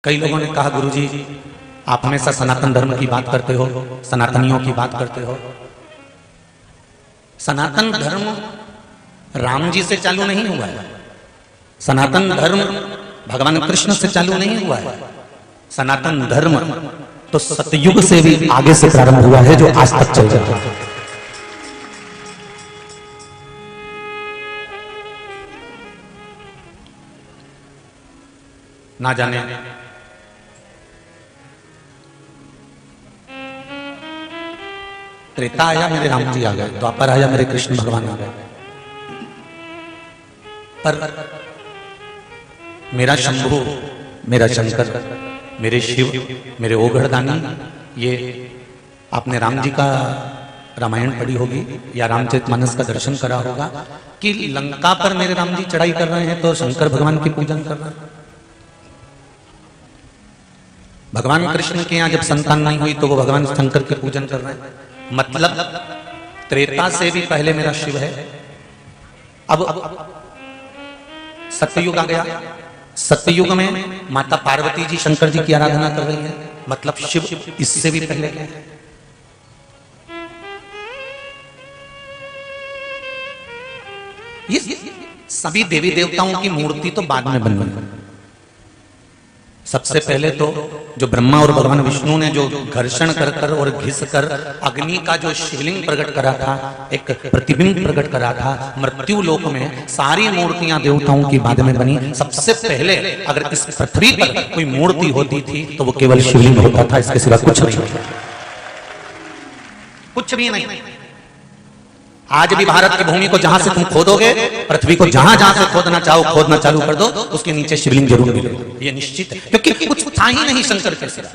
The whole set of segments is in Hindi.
कई लोगों ने कहा गुरुजी आप हमेशा सनातन धर्म की बात करते हो, सनातनियों की बात करते हो। सनातन धर्म राम जी से चालू नहीं हुआ है, सनातन धर्म भगवान कृष्ण से चालू नहीं हुआ है। सनातन धर्म तो सतयुग से भी आगे से प्रारंभ हुआ है, जो आज तक चल रहा है। ना जाने त्रेता आया मेरे राम जी आ गए, द्वापर आया मेरे कृष्ण भगवान आ गए, पर मेरा शंभु, मेरा शंकर, मेरे शिव, मेरे ओघड़दानी, ये आपने राम जी का रामायण पढ़ी होगी या रामचरितमानस का दर्शन करा होगा कि लंका पर मेरे राम जी चढ़ाई कर रहे हैं तो शंकर भगवान की पूजन कर रहे हैं। भगवान कृष्ण के यहाँ जब संतान नहीं हुई तो वो भगवान शंकर की पूजन कर रहे हैं। मतलब त्रेता से भी पहले मेरा शिव है। अब सत्ययुग आ गया, सत्ययुग में माता पार्वती जी शंकर जी की आराधना कर रही है, मतलब शिव इससे भी पहले है। ये सभी देवी देवताओं की मूर्ति तो बाद में बन गई। सबसे पहले तो जो ब्रह्मा और भगवान विष्णु ने जो घर्षण कर कर और घिस कर अग्नि का जो शिवलिंग प्रकट करा था, एक प्रतिबिंब प्रकट करा था, मृत्यु लोक में सारी मूर्तियां देवताओं की बाद में बनी। सबसे पहले अगर इस पृथ्वी पर कोई मूर्ति होती थी तो वो केवल शिवलिंग होता था, इसके सिवा कुछ नहीं होता, कुछ भी नहीं। आज भी भारत की भूमि को जहां से तुम खोदोगे, पृथ्वी को जहां जहां से खोदना चाहो खोदना चालू कर दो, उसके नीचे शिवलिंग जरूर मिलेगा, ये निश्चित है, क्योंकि कुछ था ही नहीं शंकर के सिवा।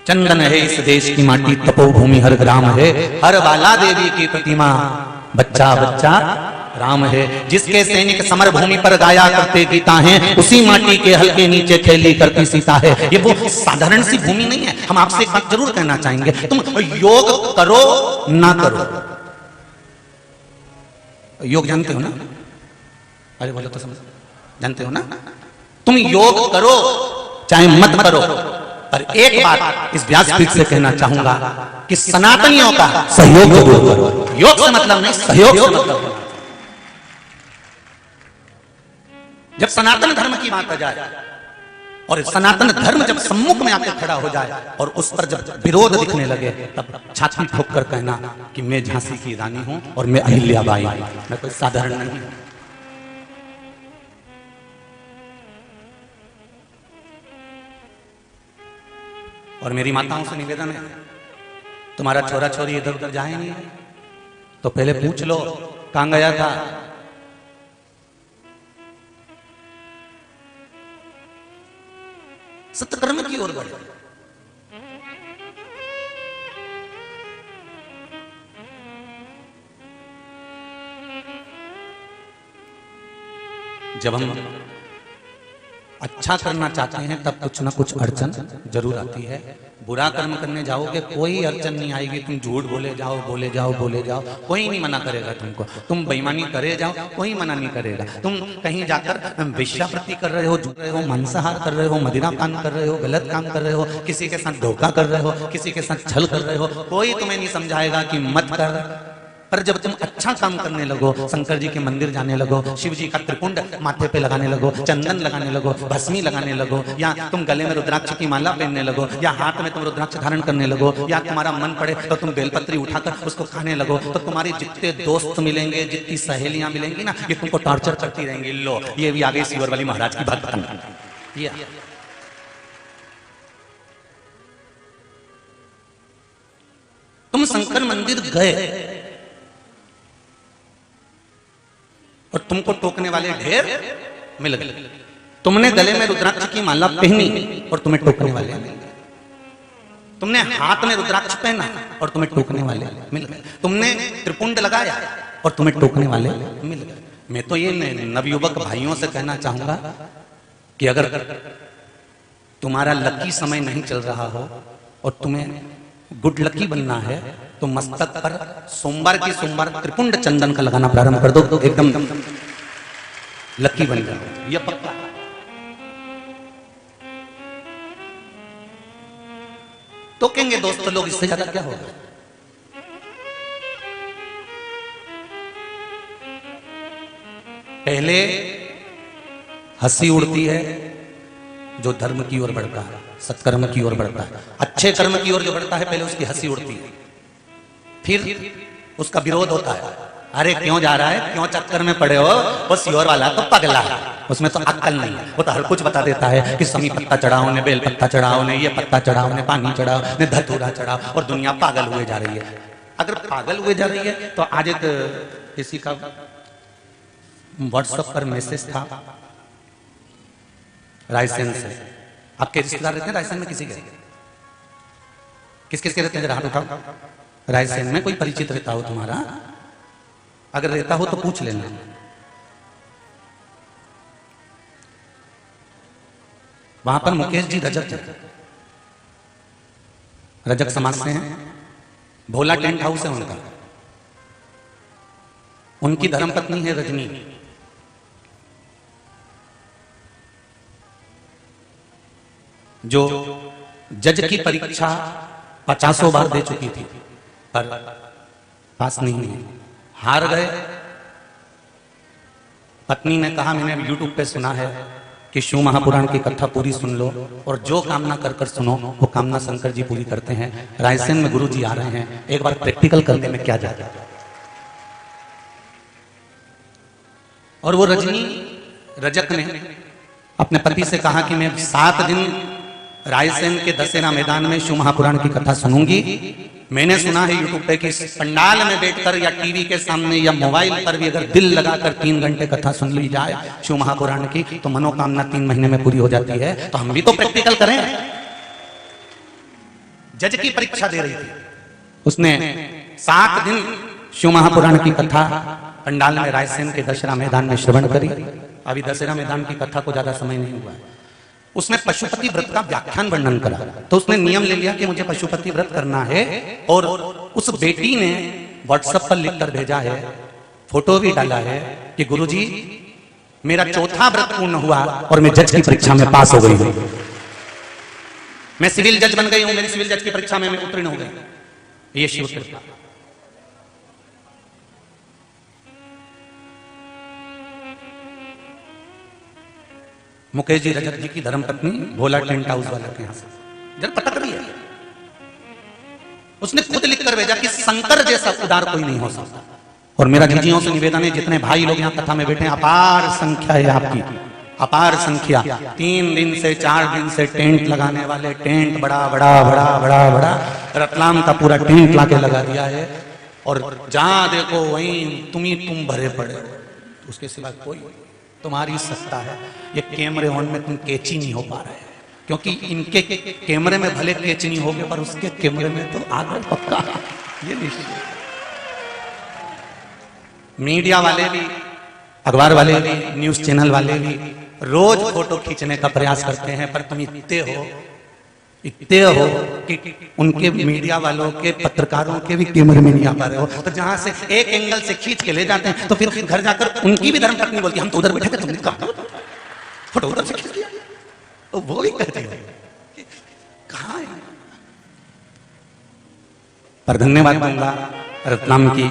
चंदन है इस देश की माटी, तपोभूमि हर ग्राम है, हर बाला देवी की प्रतिमा, बच्चा बच्चा राम है। जिसके सैनिक समर भूमि पर गाया करते गीता हैं, उसी माटी के हल्के नीचे खेली करती सीता है। ये वो साधारण सी भूमि नहीं है। हम आपसे एक बात जरूर कहना चाहेंगे, तुम योग करो ना करो, योग जानते हो ना? अरे बोलो तो समझ, जानते हो ना? तुम योग करो चाहे मत करो, पर एक बात इस व्यासपीठ से कहना चाहूंगा कि सनातनियों का सहयोग जरूर करो। योग से मतलब नहीं, सहयोग से मतलब। जब सनातन धर्म की बात आ जाए और सनातन धर्म जब सम्मुख में आकर खड़ा हो जाए और उस पर जब विरोध दिखने लगे, तब छाती ठोक कर कहना कि मैं झांसी की रानी हूं और मैं अहिल्याबाई हूं, मैं कोई साधारण नहीं हूं। और मेरी माताओं से निवेदन है, तुम्हारा छोरा छोरी इधर उधर जाए नहीं तो पहले पूछ लो कहां गया था। सत्कर्म की ओर बढ़े। जब हम अच्छा करना चाहते हैं तब कुछ ना कुछ अड़चन जरूर आती है। बुरा कर्म करने जाओगे कोई अड़चन नहीं आएगी, तुम झूठ बोले जाओ बोले जाओ बोले जाओ, कोई नहीं मना करेगा तुमको। तुम बेईमानी करे जाओ, कोई मना नहीं करेगा। तुम कहीं जाकर वेश्यावृत्ति कर रहे हो, झूठ रहे हो, मांसाहार कर रहे हो, मदिरा पान कर रहे हो, गलत काम कर रहे हो, किसी के साथ धोखा कर रहे हो, किसी के साथ छल कर रहे हो, कोई तुम्हें नहीं समझाएगा कि मत कर। पर जब तुम अच्छा काम करने लगो, शंकर जी के मंदिर जाने लगो, शिव जी का त्रिपुंड माथे पे लगाने लगो, चंदन लगाने लगो, भस्मी लगाने लगो, या तुम गले में रुद्राक्ष की माला पहनने लगो, या हाथ में तुम रुद्राक्ष धारण करने लगो, या तुम्हारा मन पड़े तो तुम बेलपत्री उठाकर उसको खाने लगो, तो तुम्हारी जितने दोस्त मिलेंगे, जितनी सहेलियां मिलेंगी ना, ये तुमको टॉर्चर करती रहेंगी। लो ये भी आगे सीवर वाली महाराज की बात बताऊंगा। तुम शंकर मंदिर गए और तुमको टोकने वाले ढेर मिल गए। तुमने गले में रुद्राक्ष की माला पहनी और तुम्हें टोकने वाले मिल गए। तुमने हाथ में रुद्राक्ष पहना और तुम्हें टोकने वाले मिल गए। तुमने त्रिपुंड लगाया और तुम्हें टोकने वाले मिल गए। मैं तो ये नवयुवक भाइयों से कहना चाहूंगा कि अगर तुम्हारा लकी समय नहीं चल रहा हो और तुम्हें गुड लकी बनना है तो मस्तक पर सोमवार की सोमवार त्रिपुंड चंदन का लगाना प्रारंभ कर दो, तो एकदम लकी बन जाओ, ये पक्का। तो कहेंगे दोस्त लोग, इससे ज्यादा क्या होगा। पहले हंसी उड़ती है जो धर्म की ओर बढ़ता है, सत्कर्म की ओर बढ़ता है, अच्छे कर्म की ओर जो बढ़ता है, पहले उसकी हंसी उड़ती है, फिर उसका विरोध होता है। अरे क्यों जा रहा है, क्यों चक्कर में पड़े हो, वो सियोर वाला तो पगला है, उसमें तो अक्ल नहीं है, वो तो हर कुछ बता देता है कि समी पत्ता चढ़ाओ ने, बेल पत्ता चढ़ाओ ने, ये पत्ता चढ़ाओ ने, पानी चढ़ाओ ने, धतूरा चढ़ाओ, और दुनिया पागल हुए जा रही है। अगर पागल हुए जा रही है तो आज एक किसी का व्हाट्सएप पर मैसेज था रायसेन से। आपके रिश्तेदार रहते हैं रायसेन में, किसी के, किस किस के रहते हैं, जरा हाथ उठाओ। रायसेन में कोई परिचित रहता हो तुम्हारा, अगर रहता हो तो पूछ लेना। वहां पर मुकेश जी रजक थे, रजक समाज से हैं, भोला टेंट हाउस है उनका, उनकी धर्मपत्नी है रजनी, जो जज की परीक्षा 50 बार दे चुकी थी पर पास नहीं हुई, हार गए। पत्नी ने कहा मैंने यूट्यूब पे सुना है कि शिव महापुराण की कथा पूरी सुन लो और जो कामना कर कर सुनो वो कामना शंकर जी पूरी करते हैं। रायसेन में गुरु जी आ रहे हैं, एक बार प्रैक्टिकल करने में क्या जाता है। और वो रजनी रजक ने अपने पति से कहा कि मैं 7 दिन रायसेन के दशहरा मैदान में शिव महापुराण की कथा सुनूंगी। मैंने सुना है यूट्यूब पे कि पंडाल में बैठकर या टीवी के सामने या मोबाइल पर भी अगर दिल लगाकर 3 घंटे कथा सुन ली जाए शिव महापुराण की तो मनोकामना 3 महीने में पूरी हो जाती है। तो हम भी तो प्रैक्टिकल करें। जज की परीक्षा दे रही थी, उसने 7 दिन शिव महापुराण की कथा पंडाल में रायसेन के दशहरा मैदान में श्रवण करी। अभी दशहरा मैदान की कथा को ज्यादा समय नहीं हुआ है। उसने पशुपति व्रत का व्याख्यान वर्णन करा, तो उसने नियम ले लिया कि मुझे पशुपति व्रत करना है। और उस बेटी ने व्हाट्सएप पर लिख कर भेजा है, फोटो भी डाला है कि गुरुजी मेरा 4था व्रत पूर्ण हुआ और मैं जज की परीक्षा में पास हो गई हूं। मैं सिविल जज बन गई हूं, मेरी सिविल जज की परीक्षा में मैं उत्तीर्ण हो गई। ये शिव कृपा। मुकेश जी रजक जी की धर्मपत्नी भोला टेंट हाउस वाला के यहां से जरा पटक रही है। उसने खुद लिखकर भेजा कि शंकर जैसा उदार कोई नहीं हो सकता। और मेरा जीजियों से निवेदन है, जितने भाई लोग यहाँ कथा में बैठे हैं, अपार संख्या है आपकी, अपार संख्या। 3 दिन से 4 दिन से टेंट लगाने वाले, टेंट बड़ा बड़ा बड़ा बड़ा बड़ा रतलाम का पूरा टेंट लाके लगा दिया है। और जहां देखो वहीं तुम भरे पड़े हो, उसके सिवा कोई तुम्हारी सत्ता है। ये कैमरे ऑन में तुम कैची नहीं हो पा रहे, क्योंकि इनके कैमरे में भले कैच नहीं होगे पर उसके कैमरे में तो आगे पक्का, ये निश्चित। मीडिया वाले भी, अखबार वाले भी, न्यूज चैनल वाले भी रोज फोटो खींचने का प्रयास करते हैं, पर तुम इतने हो कि उनके मीडिया वालों के, पत्रकारों के भी कैमरे में नहीं आ पा रहे हो। तो जहां से एक एंगल से खींच के ले जाते हैं तो फिर घर जाकर उनकी भी धर्मपत्नी बोलती है हम तो उधर बैठे थे, तुमने कहा फोटो उधर से खींच लिया। तो वो भी कहते हैं कहां है। पर धन्यवाद दूंगा रतलाम की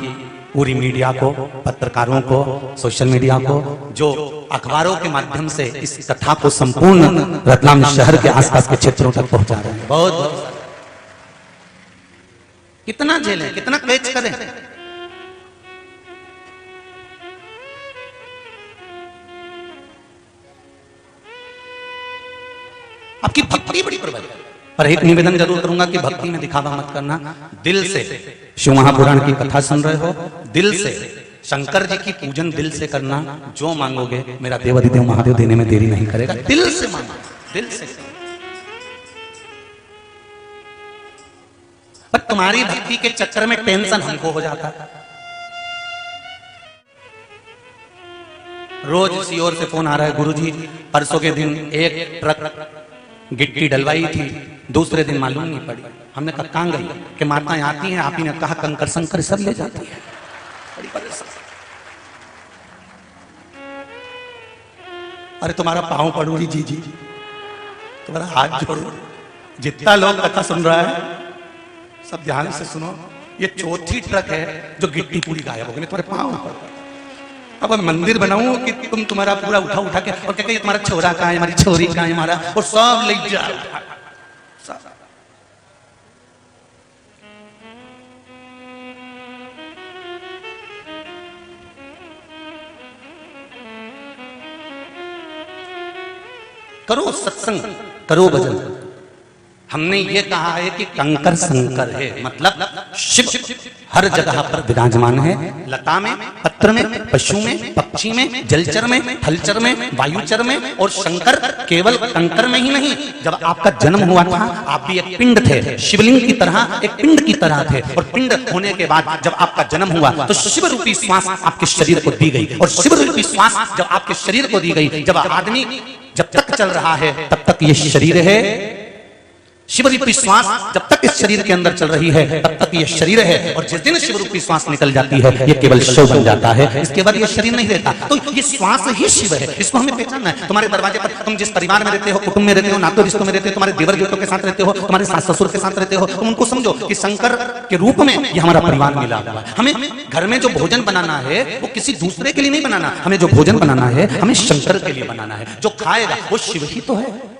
पूरी मीडिया को, पत्रकारों को, सोशल मीडिया को, जो अखबारों के माध्यम से इस कथा को संपूर्ण रतलाम शहर के आसपास के क्षेत्रों तक पहुंचा रहे हैं। बहुत बहुत कितना झेलें, कितना कैच करें। आपकी भक्ति बड़ी प्रबल है, पर एक निवेदन जरूर करूंगा कि भक्ति में दिखावा मत करना। दिल से शिव महापुराण की कथा सुन रहे हो, दिल से शंकर जी की पूजन दिल से करना। जो मांगोगे मेरा देवाधिदेव महादेव देने में देरी नहीं करेगा। दिल से मांगो, दिल से। पर तुम्हारी भक्ति के चक्कर में टेंशन हमको हो जाता है। रोज सीओर से फोन आ रहा है, गुरुजी परसों के दिन 1 ट्रक गिट्टी डलवाई थी, दूसरे दिन मालूम नहीं पड़ी। हमने कहा कहां गई, कि माताएं आती हैं, आप ही ने कहा कंकर संकर सब ले जाती है। बड़ी परेशानी। अरे तुम्हारा पाँव पड़ू जी जी, तुम्हारा हाथ जोड़ो। जितना लोग कथा सुन रहा है सब ध्यान से सुनो, ये चौथी ट्रक है जो गिट्टी पूरी गायब हो गई तुम्हारे पाँव पर। अब मंदिर बनाऊं कि तुम तुम्हारा पूरा उठा उठा के और क्या तुम्हारा छोरा कहाँ है, हमारी छोरी कहाँ है, हमारा और सब ले जा। करो सत्संग, करो भजन। हमने ये कहा है कि कंकर संकर है, मतलब शिव हर जगह पर विराजमान है। लता में, पत्र में, पशु में, पक्षी में, जलचर में, थलचर में, वायुचर में। और शंकर केवल कंकर में ही नहीं, जब आपका जन्म हुआ था आप भी एक पिंड थे, शिवलिंग की तरह, एक पिंड की तरह थे। और पिंड होने के बाद जब आपका जन्म हुआ तो शिव रूपी श्वास आपके शरीर को दी गई। और शिव रूपी श्वास जब आपके शरीर को दी गई, जब आदमी जब तक चल रहा है तब तक ये शरीर है। शिव रूपी श्वास जब तक इस शरीर के अंदर चल रही है तब तक ये शरीर है। और जिस दिन शिव रूपी श्वास निकल जाती है ये केवल शव बन जाता है, इसके बाद ये शरीर नहीं रहता। तो ये श्वास ही शिव है, इसको हमें पहचानना है। तुम्हारे दरवाजे पर तुम जिस परिवार में रहते हो, कुटुंब में रहते हो, नाते रिश्तों में रहते हो, तुम्हारे देवर जोतों के साथ रहते हो, तुम्हारे सास ससुर के साथ रहते हो, तुम उनको समझो कि शंकर के रूप में ये हमारा परिवार मिला हुआ है। हमें घर में जो भोजन बनाना है वो किसी दूसरे के लिए नहीं बनाना, हमें जो भोजन बनाना है हमें शंकर के लिए बनाना है। जो खाएगा वो शिव ही तो है।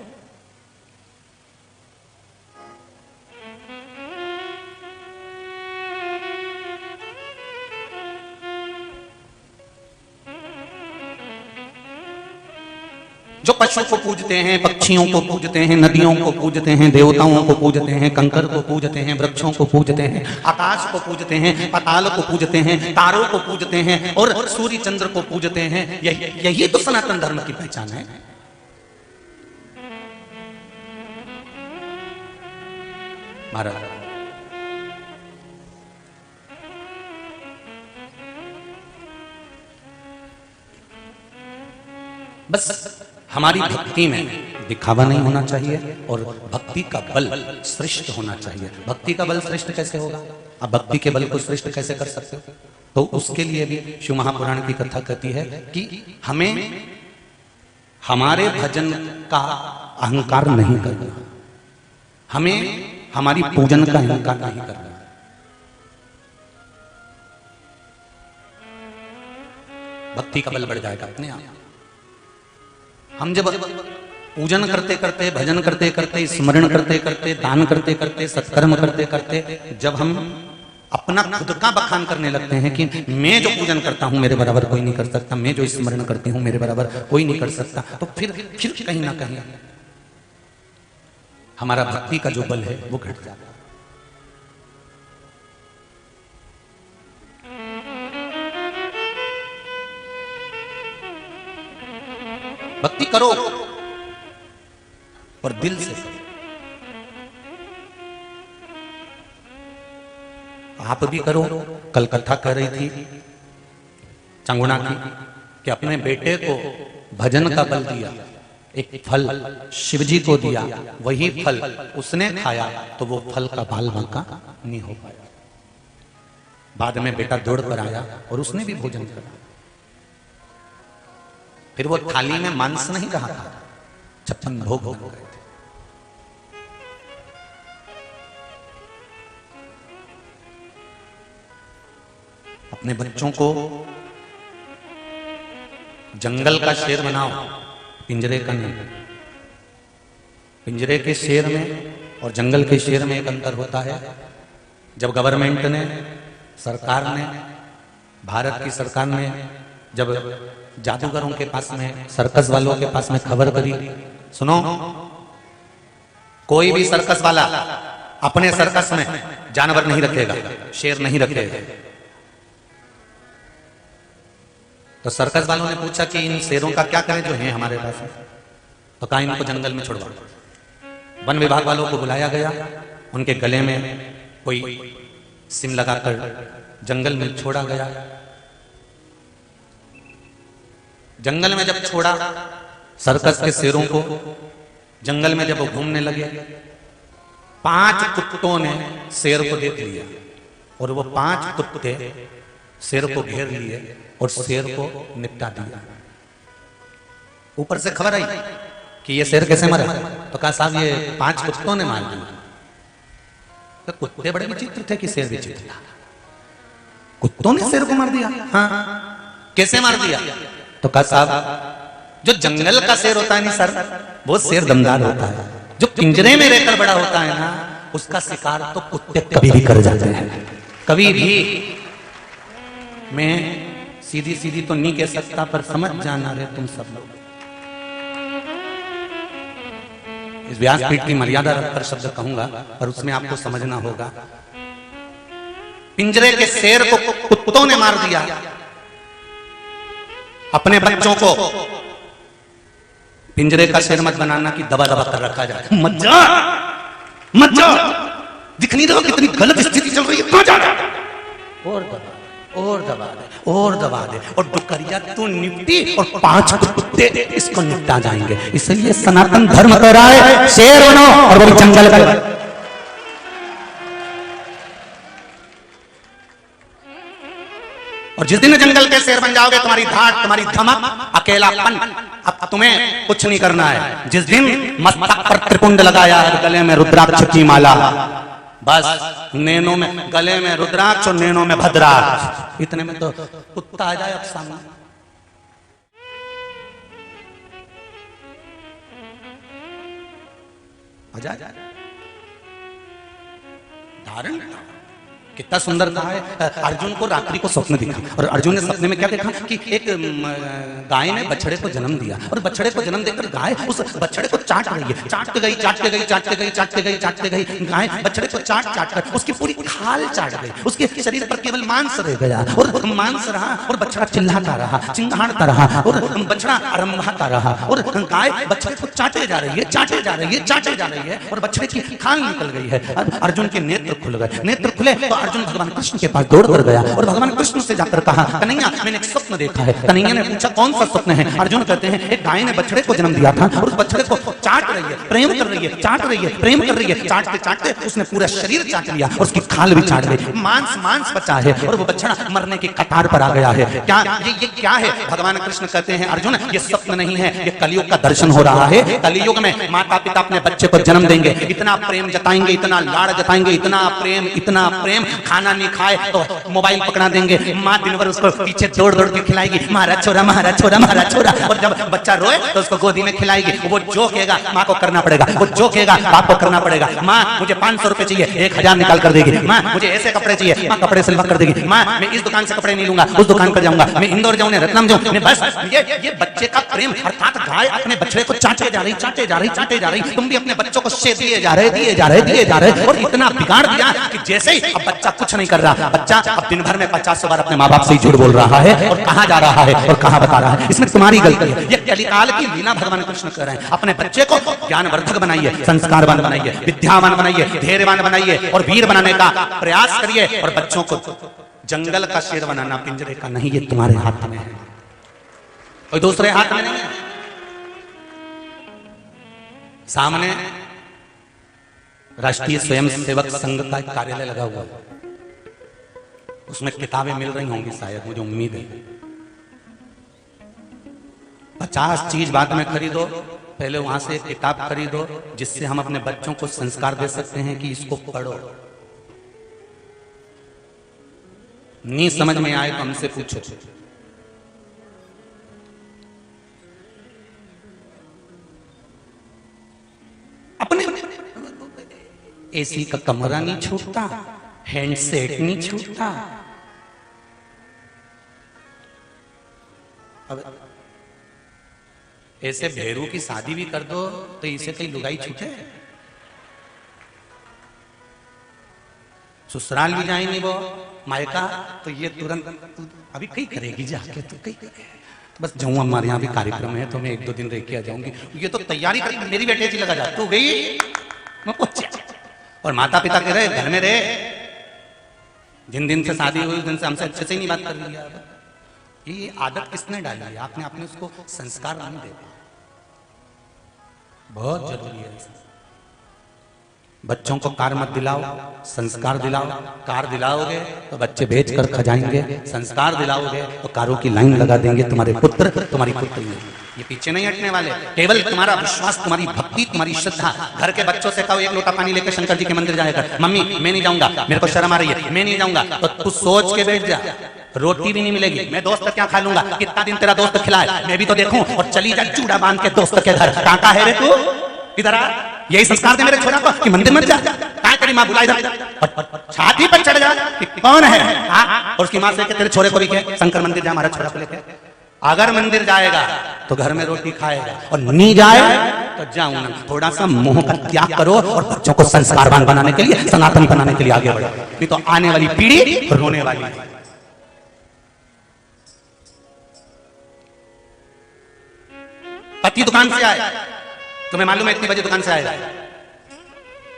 जो पशु को पूजते हैं, पक्षियों को पूजते हैं, नदियों को पूजते हैं, देवताओं को पूजते हैं, कंकर को पूजते हैं, वृक्षों को पूजते हैं, आकाश को पूजते हैं, पाताल को पूजते हैं, तारों को पूजते हैं और सूर्य चंद्र को पूजते हैं। यही तो सनातन धर्म की पहचान है। महाराज बस हमारी भक्ति में दिखावा नहीं होना चाहिए और भक्ति का बल श्रेष्ठ होना चाहिए। भक्ति का बल श्रेष्ठ कैसे होगा? आप भक्ति के बल को श्रेष्ठ कैसे कर सकते हो? तो उसके लिए भी शिव महापुराण की कथा कहती है कि हमें हमारे भजन का अहंकार नहीं करना, हमें हमारी पूजन का अहंकार नहीं करना। भक्ति का बल बढ़ जाएगा अपने आप। हम जब पूजन करते करते, भजन करते करते, स्मरण करते करते, दान करते करते, सत्कर्म करते करते, जब हम अपना खुद का बखान करने लगते हैं कि मैं जो पूजन करता हूं मेरे बराबर कोई नहीं कर सकता, मैं जो स्मरण करती हूं मेरे बराबर कोई नहीं कर सकता, तो फिर कहीं ना कहीं हमारा भक्ति का जो बल है वो घट जाता है। भक्ति करो और दिल से करो। आप भी करो। कल कथा कह रही थी चांगुना की कि अपने बेटे को भजन का बल दिया, एक फल शिवजी को दिया, वही फल उसने खाया तो वो फल का बाल बांका नहीं हो पाया। बाद में बेटा दौड़ कर आया और उसने भी भोजन करा। फिर वो थाली में मांस नहीं रहा था, 56 भोग बन गए थे। अपने बच्चों को जंगल का शेर बनाओ, पिंजरे का नहीं। पिंजरे के शेर में और जंगल के शेर में एक अंतर होता है। जब गवर्नमेंट ने, सरकार ने, भारत की सरकार ने जब जादूगरों के पास में, सर्कस वालों के पास में खबर करी, सुनो कोई भी सर्कस वाला अपने सर्कस में जानवर नहीं रखेगा, शेर नहीं रखेगा। तो सर्कस वालों ने पूछा कि इन शेरों का क्या करें जो हैं हमारे पास में? तो कहा इनको जंगल में छोड़वा। वन विभाग वालों को बुलाया गया, उनके गले में कोई सिम लगाकर जंगल में छोड़ा गया। जंगल में जब छोड़ा, सर्कस के शेरों को जंगल में जब वो घूमने लगे, 5 कुत्तों ने शेर को देख लिया और वो 5 कुत्ते शेर को घेर लिए और शेर को निपटा दिया। ऊपर से खबर आई कि ये शेर कैसे मरा, तो कहा साहब ये 5 कुत्तों ने मार दिया। तो कुत्ते बड़े विचित्र थे कि शेर विचित्र था। कुत्तों ने शेर को मार दिया? हाँ। कैसे मार दिया? तो कहा साहब जो जंगल का शेर होता है नहीं सर, वो शेर दमदार होता है। जो पिंजरे में रहकर बड़ा होता है ना, उसका शिकार तो कुत्ते कभी भी कर जाते हैं, कभी भी। मैं सीधी सीधी तो नहीं कह सकता, पर समझ जाना रे तुम सब लोग। इस व्यासपीठ की मर्यादा रखकर शब्द कहूंगा, पर उसमें आपको समझना होगा। पिंजरे के शेर को कुत्तों ने मार दिया। अपने बच्चों को पिंजरे का शेर मत बनाना कि दबा दबा कर रखा जाए। मत जा, मत जा, दिख नहीं रहा कितनी गलत स्थिति चल रही है, कहां जा रहा? और दबा दे, और दबा दे, और दबा दे, और डुकरिया तू निपटी और 5 कुत्ते इसको निपटा जाएंगे। इसलिए सनातन धर्म कह रहा है शेर बनो और वो भी जंगल का। और जिस दिन जंगल के शेर बन जाओगे, तुम्हारी धाट, तुम्हारी धमक, अकेलापन, अब तुम्हें कुछ नहीं करना है। जिस दिन मस्तक पर त्रिपुंड लगाया है, गले में रुद्राक्ष की माला, बस नैनों में, गले में रुद्राक्ष और नैनों में भद्राक्ष, इतने में तो कुत्ता आ जाए अब सामने। आ जाए धारण कितना सुंदर कहा है। अर्जुन को रात्रि को स्वप्न दिखा, और अर्जुन ने सपने में क्या देखा कि एक गाय ने बछड़े को जन्म दिया, और बछड़े को जन्म देकर गाय उस बछड़े को चाट रही है। चाटते गई, चाटते गई, चाटते गई, चाटते गई, चाटते गई, गाय बछड़े को चाट चाट कर उसकी पूरी खाल चाट गई। उसके शरीर पर केवल मांस रह गया, और मांस रहा, और बछड़ा चिल्लाता रहा, चिंगाड़ता रहा, और बछड़ा अरंभाता रहा, और गाय बछड़े को चाटे जा रही है, चाटे जा रही है, चाटे जा रही है, और बछड़े की खाल निकल गई है। अर्जुन के नेत्र खुल गए। नेत्र खुले तो अर्जुन भगवान कृष्ण के पास दौड़ कर गया, और भगवान कृष्ण से जाकर कहा, कन्हैया मैंने एक स्वप्न देखा है। कन्हैया ने पूछा कौन सा स्वप्न है? अर्जुन कहते हैं एक गाय ने बछड़े को जन्म दिया था, और उस बछड़े को चाट रही है, प्रेम कर रही है, चाट रही है, प्रेम कर रही है। चाटते चाटते उसने पूरा शरीर चाट लिया, और उसकी खाल भी चाट गई, मांस मांस बचा है, और वो बछड़ा मरने की कतार पर आ गया है। क्या ये क्या है? भगवान कृष्ण कहते हैं अर्जुन ये स्वप्न नहीं है, ये कलयुग का दर्शन हो रहा है। कलयुग में माता पिता अपने बच्चे को जन्म देंगे, इतना प्रेम जताएंगे, इतना लाड़ जताएंगे, इतना प्रेम, खाना नहीं खाए तो मोबाइल पकड़ा देंगे, माँ दिन भर उसको पीछे दौड़ दौड़ के खिलाएगी, मारा छोरा, मारा छोरा, मारा छोरा। और जब बच्चा रोए तो उसको गोदी में खिलाएगी। वो जो कहेगा माँ को करना पड़ेगा, वो जो कहेगा बाप को करना पड़ेगा। माँ मुझे 500 रुपए चाहिए, 1000 निकाल कर देगी। माँ मुझे ऐसे कपड़े चाहिए, माँ कपड़े सिलवा कर देगी। माँ मैं इस दुकान से कपड़े नहीं लूंगा, उस दुकान पर जाऊंगा, मैं इंदौर जाऊँ, रत्नम जाऊँ। बस ये बच्चे का प्रेम, अर्थात गाय अपने बच्चे को चाटे जा रही, चाटे जा रही, चाटे जा रही। तुम भी अपने बच्चों को से दिए जा रहे, दिए जा रहे, दिए जा रहे, और इतना बिगाड़ दिया कि जैसे ही अब बच्चा कुछ नहीं कर रहा, बच्चा अब दिन भर में 50 बार अपने माँ बाप से झूठ बोल रहा है, और कहाँ जा रहा है और कहाँ बता रहा है। इसमें तुम्हारी गलती है। ये कलिकाल की लीला भगवान कृष्ण कर रहे हैं। अपने बच्चे को ज्ञानवर्धक बनाइए, संस्कारवान बनाइए, विद्यावान बनाइए, धैर्यवान बनाइए, और वीर बनाने का प्रयास करिए। और बच्चों को जंगल का शेर बनाना, पिंजरे का नहीं, ये तुम्हारे हाथ में है, कोई दूसरे हाथ में नहीं है। सामने राष्ट्रीय स्वयंसेवक संघ का एक कार्यालय लगा हुआ, उसमें किताबें मिल रही होंगी शायद, मुझे उम्मीद है। 50 चीज बाद में खरीदो, पहले वहां से एक किताब खरीदो, जिससे हम अपने बच्चों को संस्कार दे सकते हैं कि इसको पढ़ो। नहीं समझ में आए तो हमसे पूछो। अपने एसी का कमरा नहीं छूटता, हैंडसेट नहीं छूटता। अब ऐसे भेरू की शादी भी कर दो तो इसे कहीं लुगाई छूटे। ससुराल भी जाएंगे वो, मायका, तो ये तुरंत अभी कहीं करेगी जाके, तो कहीं तो बस जाऊँ, हमारे यहाँ भी कार्यक्रम है तो मैं 1-2 दिन रह के आ जाऊंगी। ये तो तैयारी कर, मेरी बेटे जी लगा जा, तू गई मैं पहुंच। और माता पिता कह रहे घर में रहे, जिन दिन से शादी हुई उस दिन से हमसे अच्छे से ही नहीं बात कर लिया। ये आदत किसने डाली है? आपने आपने उसको संस्कार नहीं दे, बहुत जरूरी है। बच्चों को कार मत दिलाओ, संस्कार दिलाओ। कार दिलाओगे तो बच्चे बेच कर खजाएंगे, संस्कार दिलाओगे तो कारों की लाइन लगा देंगे तुम्हारे पुत्र, तुम्हारी पुत्री। ये पीछे नहीं हटने वाले। केवल तुम्हारा विश्वास, तुम्हारी भक्ति, तुम्हारी श्रद्धा। घर के बच्चों से कहो एक लोटा पानी लेकर शंकर जी के मंदिर जाएगा, मम्मी मैं नहीं जाऊंगा, मेरे को शर्म आ रही है, मैं नहीं जाऊंगा, तो तू सोच के बैठ जा, रोटी भी नहीं मिलेगी। मैं दोस्त क्या खा लूंगा, कितना दिन तेरा दोस्त खिलाए, मैं भी तो देखूं। और चली जा चूड़ा बांध के दोस्त के घर। कहाँ है रे तू, इधर आ। यही संस्कार दे मेरे छोरा को कि मंदिर मत जा, कहाँ तेरी माँ बुला इधर, छाती पर चढ़ जा कि कौन है। और उसकी माँ से तेरे छोरे को भी कहे शंकर मंदिर जा, हमारा छोरा को लेके। अगर मंदिर जाएगा तो घर में रोटी खाएगा, और नहीं जाए तो जाऊं ना। थोड़ा सा मोह का त्याग करो और बच्चों को संस्कारवान बनाने के लिए, सनातन बनाने के लिए आगे बढ़ो, नहीं तो आने वाली पीढ़ी रोने वाली है। पति दुकान से आए, तुम्हें मालूम है इतनी बजे दुकान से आएगा,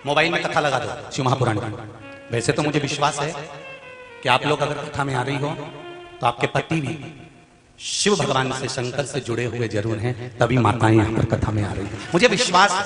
मोबाइल में कथा लगा दो शिव महापुराण की। वैसे तो मुझे विश्वास है कि आप लोग अगर कथा में आ रही हो तो आपके पति भी शिव भगवान से, शंकर से जुड़े हुए जरूर हैं, तभी माताएं यहाँ पर कथा में आ रही हैं। मुझे विश्वास है,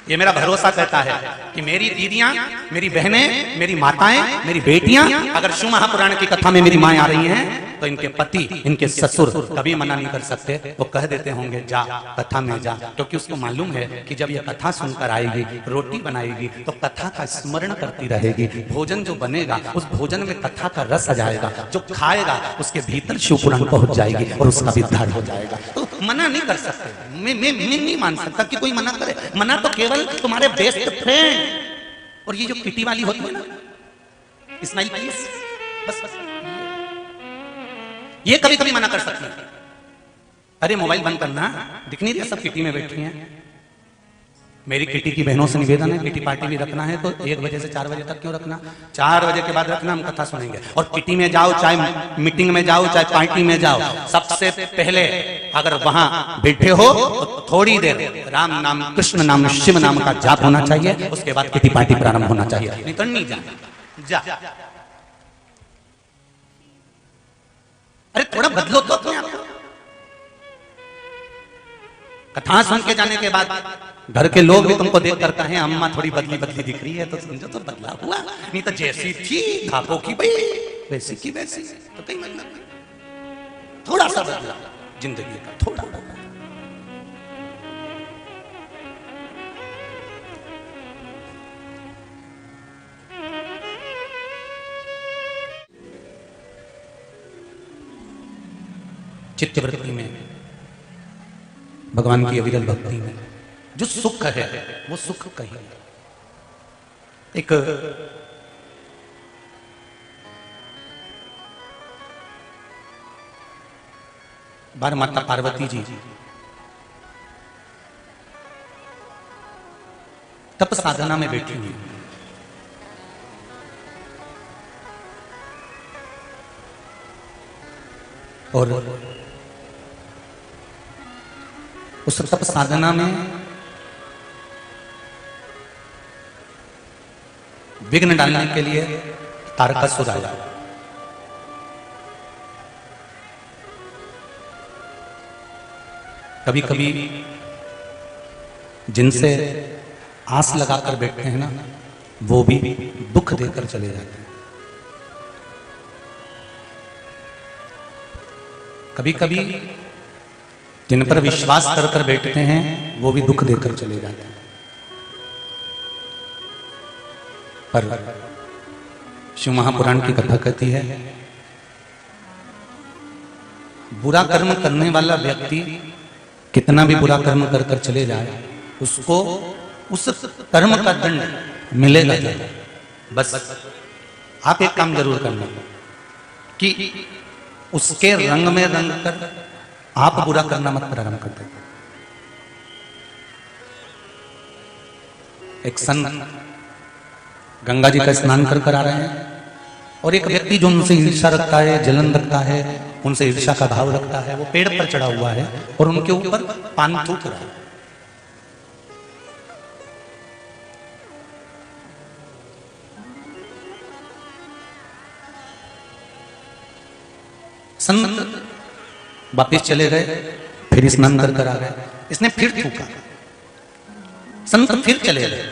ये मेरा भरोसा कहता है कि मेरी दीदियां, मेरी बहनें, मेरी माताएं, मेरी बेटियां अगर शिव महापुराण की कथा में मेरी माएं आ रही हैं तो इनके पति, इनके ससुर कभी मना नहीं कर सकते। वो कह देते होंगे जा कथा में जा, क्योंकि उसको मालूम है कि जब ये कथा सुनकर आएगी, रोटी बनाएगी तो कथा का स्मरण करती रहेगी। भोजन जो बनेगा उस भोजन में कथा का रस आ जाएगा, जो खाएगा उसके भीतर शिव पुराण पहुंच जाएगी और उसका भी उद्धार हो जाएगा। तो मना नहीं कर सकते, मैं नहीं मान सकता कि कोई मना करे। मना तो केवल तुम्हारे बेस्ट फ्रेंड और ये जो किटी वाली होती है ना, स्माइल प्लीज, बस ये कभी कभी मना कर सकती है। अरे मोबाइल बंद करना, दिख नहीं रहा सब किटी में बैठी हैं। मेरी किटी की बहनों से निवेदन है, किटी पार्टी भी रखना है तो 1 बजे से 4 बजे तक क्यों रखना, 4 बजे के बाद रखना, हम कथा सुनेंगे। और किटी में जाओ, चाहे मीटिंग में जाओ, चाहे पार्टी में जाओ, सबसे पहले अगर वहां बैठे हो तो थोड़ी देर राम नाम, कृष्ण नाम, शिव नाम का जाप होना चाहिए, उसके बाद किटी पार्टी प्रारंभ होना चाहिए। नहीं तो नहीं जा। अरे थोड़ा बदलो तो अपने आप को। कथा सुन के जाने के बाद घर के लोग भी तुमको देख कर कहें अम्मा थोड़ी बदली बदली दिख रही है, तो समझो तो बदला हुआ, नहीं तो जैसी थी धापों की भाई वैसी की वैसी, तो कहीं मतलब नहीं। थोड़ा सा बदला जिंदगी का, थोड़ा बदला। चित्तवृत्ति में, भगवान की अविरल भक्ति में जो सुख है वो सुख कहीं। एक बार माता पार्वती जी तप साधना में बैठी हुई, और उस तप साधना में विघ्न डालने के लिए तारकासुर आया। कभी कभी जिनसे आस लगाकर बैठते हैं ना, वो भी दुख देकर चले जाते हैं। कभी कभी जिन पर विश्वास कर कर बैठते हैं वो भी दुख देकर चले जाते हैं। पर शिव महापुराण की कथा कहती है, बुरा कर्म करने वाला व्यक्ति कितना भी बुरा कर्म कर कर चले जाए, उसको उस कर्म का दंड मिलेगा जरूर। बस आप एक काम जरूर करना कि उसके रंग में रंग कर आप बुरा करना मत प्रारंभ कर दो। एक संत गंगा जी का स्नान कर कर आ रहे हैं, और एक व्यक्ति जो उनसे ईर्ष्या रखता है, जलन रखता है, उनसे ईर्ष्या का भाव रखता है, वो पेड़ पर चढ़ा हुआ है और उनके ऊपर पान थूक रहा है। संत वापिस चले गए, फिर स्नान कर कर आ गए, इसने फिर थूका। संत फिर चले गए,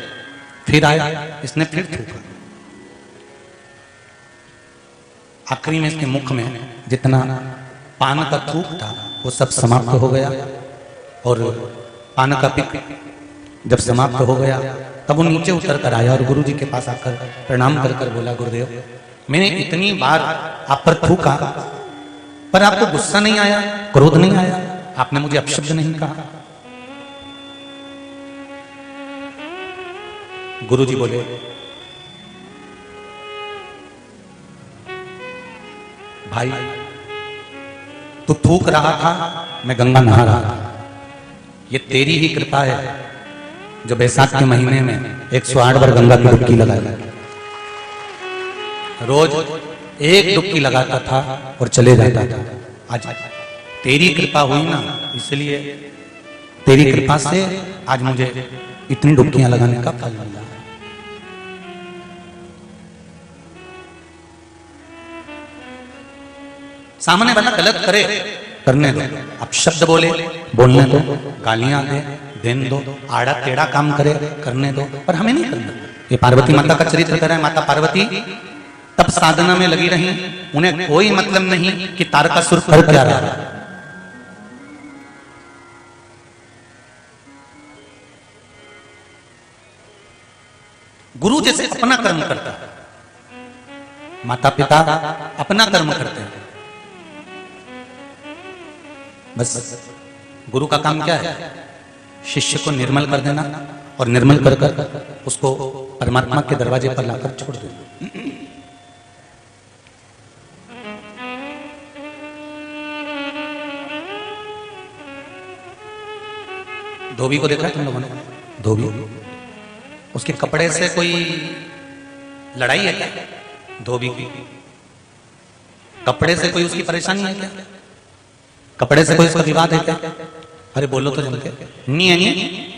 फिर आया, इसने फिर थूका। आखिरी में इसके मुख में जितना पान का थूक था वो सब समाप्त हो गया। और पान का पिक जब समाप्त हो गया तब वो नीचे उतर कर आया और गुरु जी के पास आकर प्रणाम कर कर बोला, गुरुदेव मैंने इतनी बार आप पर थूका पर आपको गुस्सा नहीं आया, क्रोध नहीं आया, आपने मुझे अपशब्द नहीं कहा। गुरु जी बोले, भाई तू थूक रहा था, मैं गंगा नहा रहा था, ये तेरी ही कृपा है जो बैसाख के महीने में 108 बार गंगा की डुबकी लगाई। रोज एक डुबकी लगाता था और चले जाता था। आज तेरी कृपा हुई ना, इसलिए तेरी कृपा से आज मुझे इतनी डुबकियां लगाने का फल मिल रहा है। सामने वाला गलत करे, करने दो, अब शब्द बोले, बोलने दो, गालियां दे, देन दो, आड़ा टेढ़ा काम करे, करने दो, पर हमें नहीं करना। ये पार्वती माता का चरित्र कर रहा है। माता पार्वती तब साधना में लगी रही, उन्हें कोई मतलब नहीं कि तारकासुर कर क्या रहा है। गुरु जैसे अपना कर्म करता है, माता पिता अपना कर्म करते हैं। बस गुरु का काम क्या है? शिष्य को निर्मल कर देना और निर्मल कर कर उसको परमात्मा के दरवाजे पर लाकर छोड़ देना। धोबी को देखा है तुम लोगों ने? धोबी, उसके कपड़े से कोई लड़ाई है क्या? धोबी की कपड़े से कोई उसकी परेशानी है क्या? कपड़े से कोई उसका विवाद है क्या? अरे बोलो तो जम के। नहीं है, नहीं।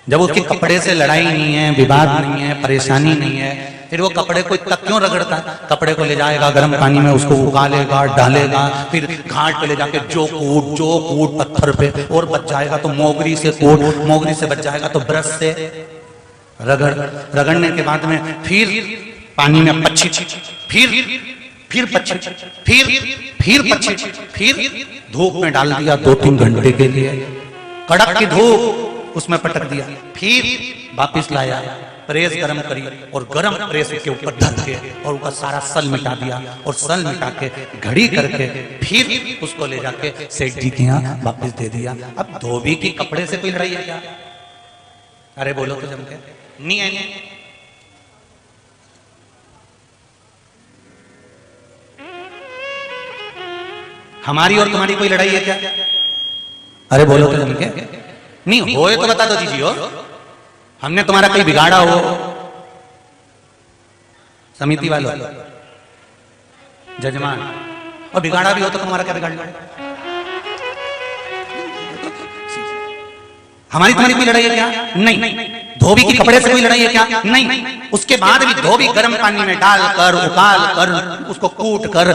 जब उसके कपड़े से लड़ाई नहीं है, विवाद नहीं है, परेशानी नहीं है, फिर वो कपड़े को इतना क्यों रगड़ता है? कपड़े को ले जाएगा गर्म पानी में, उसको उगालेगा, डालेगा, फिर घाट पे ले जाके जो कूट पत्थर पे, और बच जाएगा तो मोगरी से कूट, मोगरी से बच जाएगा तो ब्रश से रगड़, रगड़ने के बाद में फिर पानी में पच्छी, फिर पच्छी, फिर पच्छी, फिर धूप में डाल दिया 2-3 घंटे के लिए, कड़क की धूप उसमें पटक दिया, फिर वापिस लाया, प्रेस गरम करी और गरम प्रेस के ऊपर ढक के और उसका सारा सल मिटा दिया, और सल मिटा के घड़ी करके फिर उसको ले जाके सेठ जी के यहाँ वापिस दे दिया। अब धोबी की कपड़े से कोई लड़ाई है क्या? अरे बोलो तो जम के। नहीं है, नहीं। हमारी और तुम्हारी कोई लड़ाई है क्या? अरे बोलो तो जम के। नहीं होए तो बता दो जी हो, हमने तुम्हारा कोई बिगाड़ा हो, समिति वालों, जजमान, और बिगाड़ा भी हो तो तुम्हारा क्या बिगाड़ना? हमारी तुम्हारी कोई लड़ाई है क्या? नहीं। धोबी की कपड़े से कोई लड़ाई है क्या? नहीं। उसके बाद भी धोबी गर्म पानी में डालकर, उबाल कर, उसको कूट कर,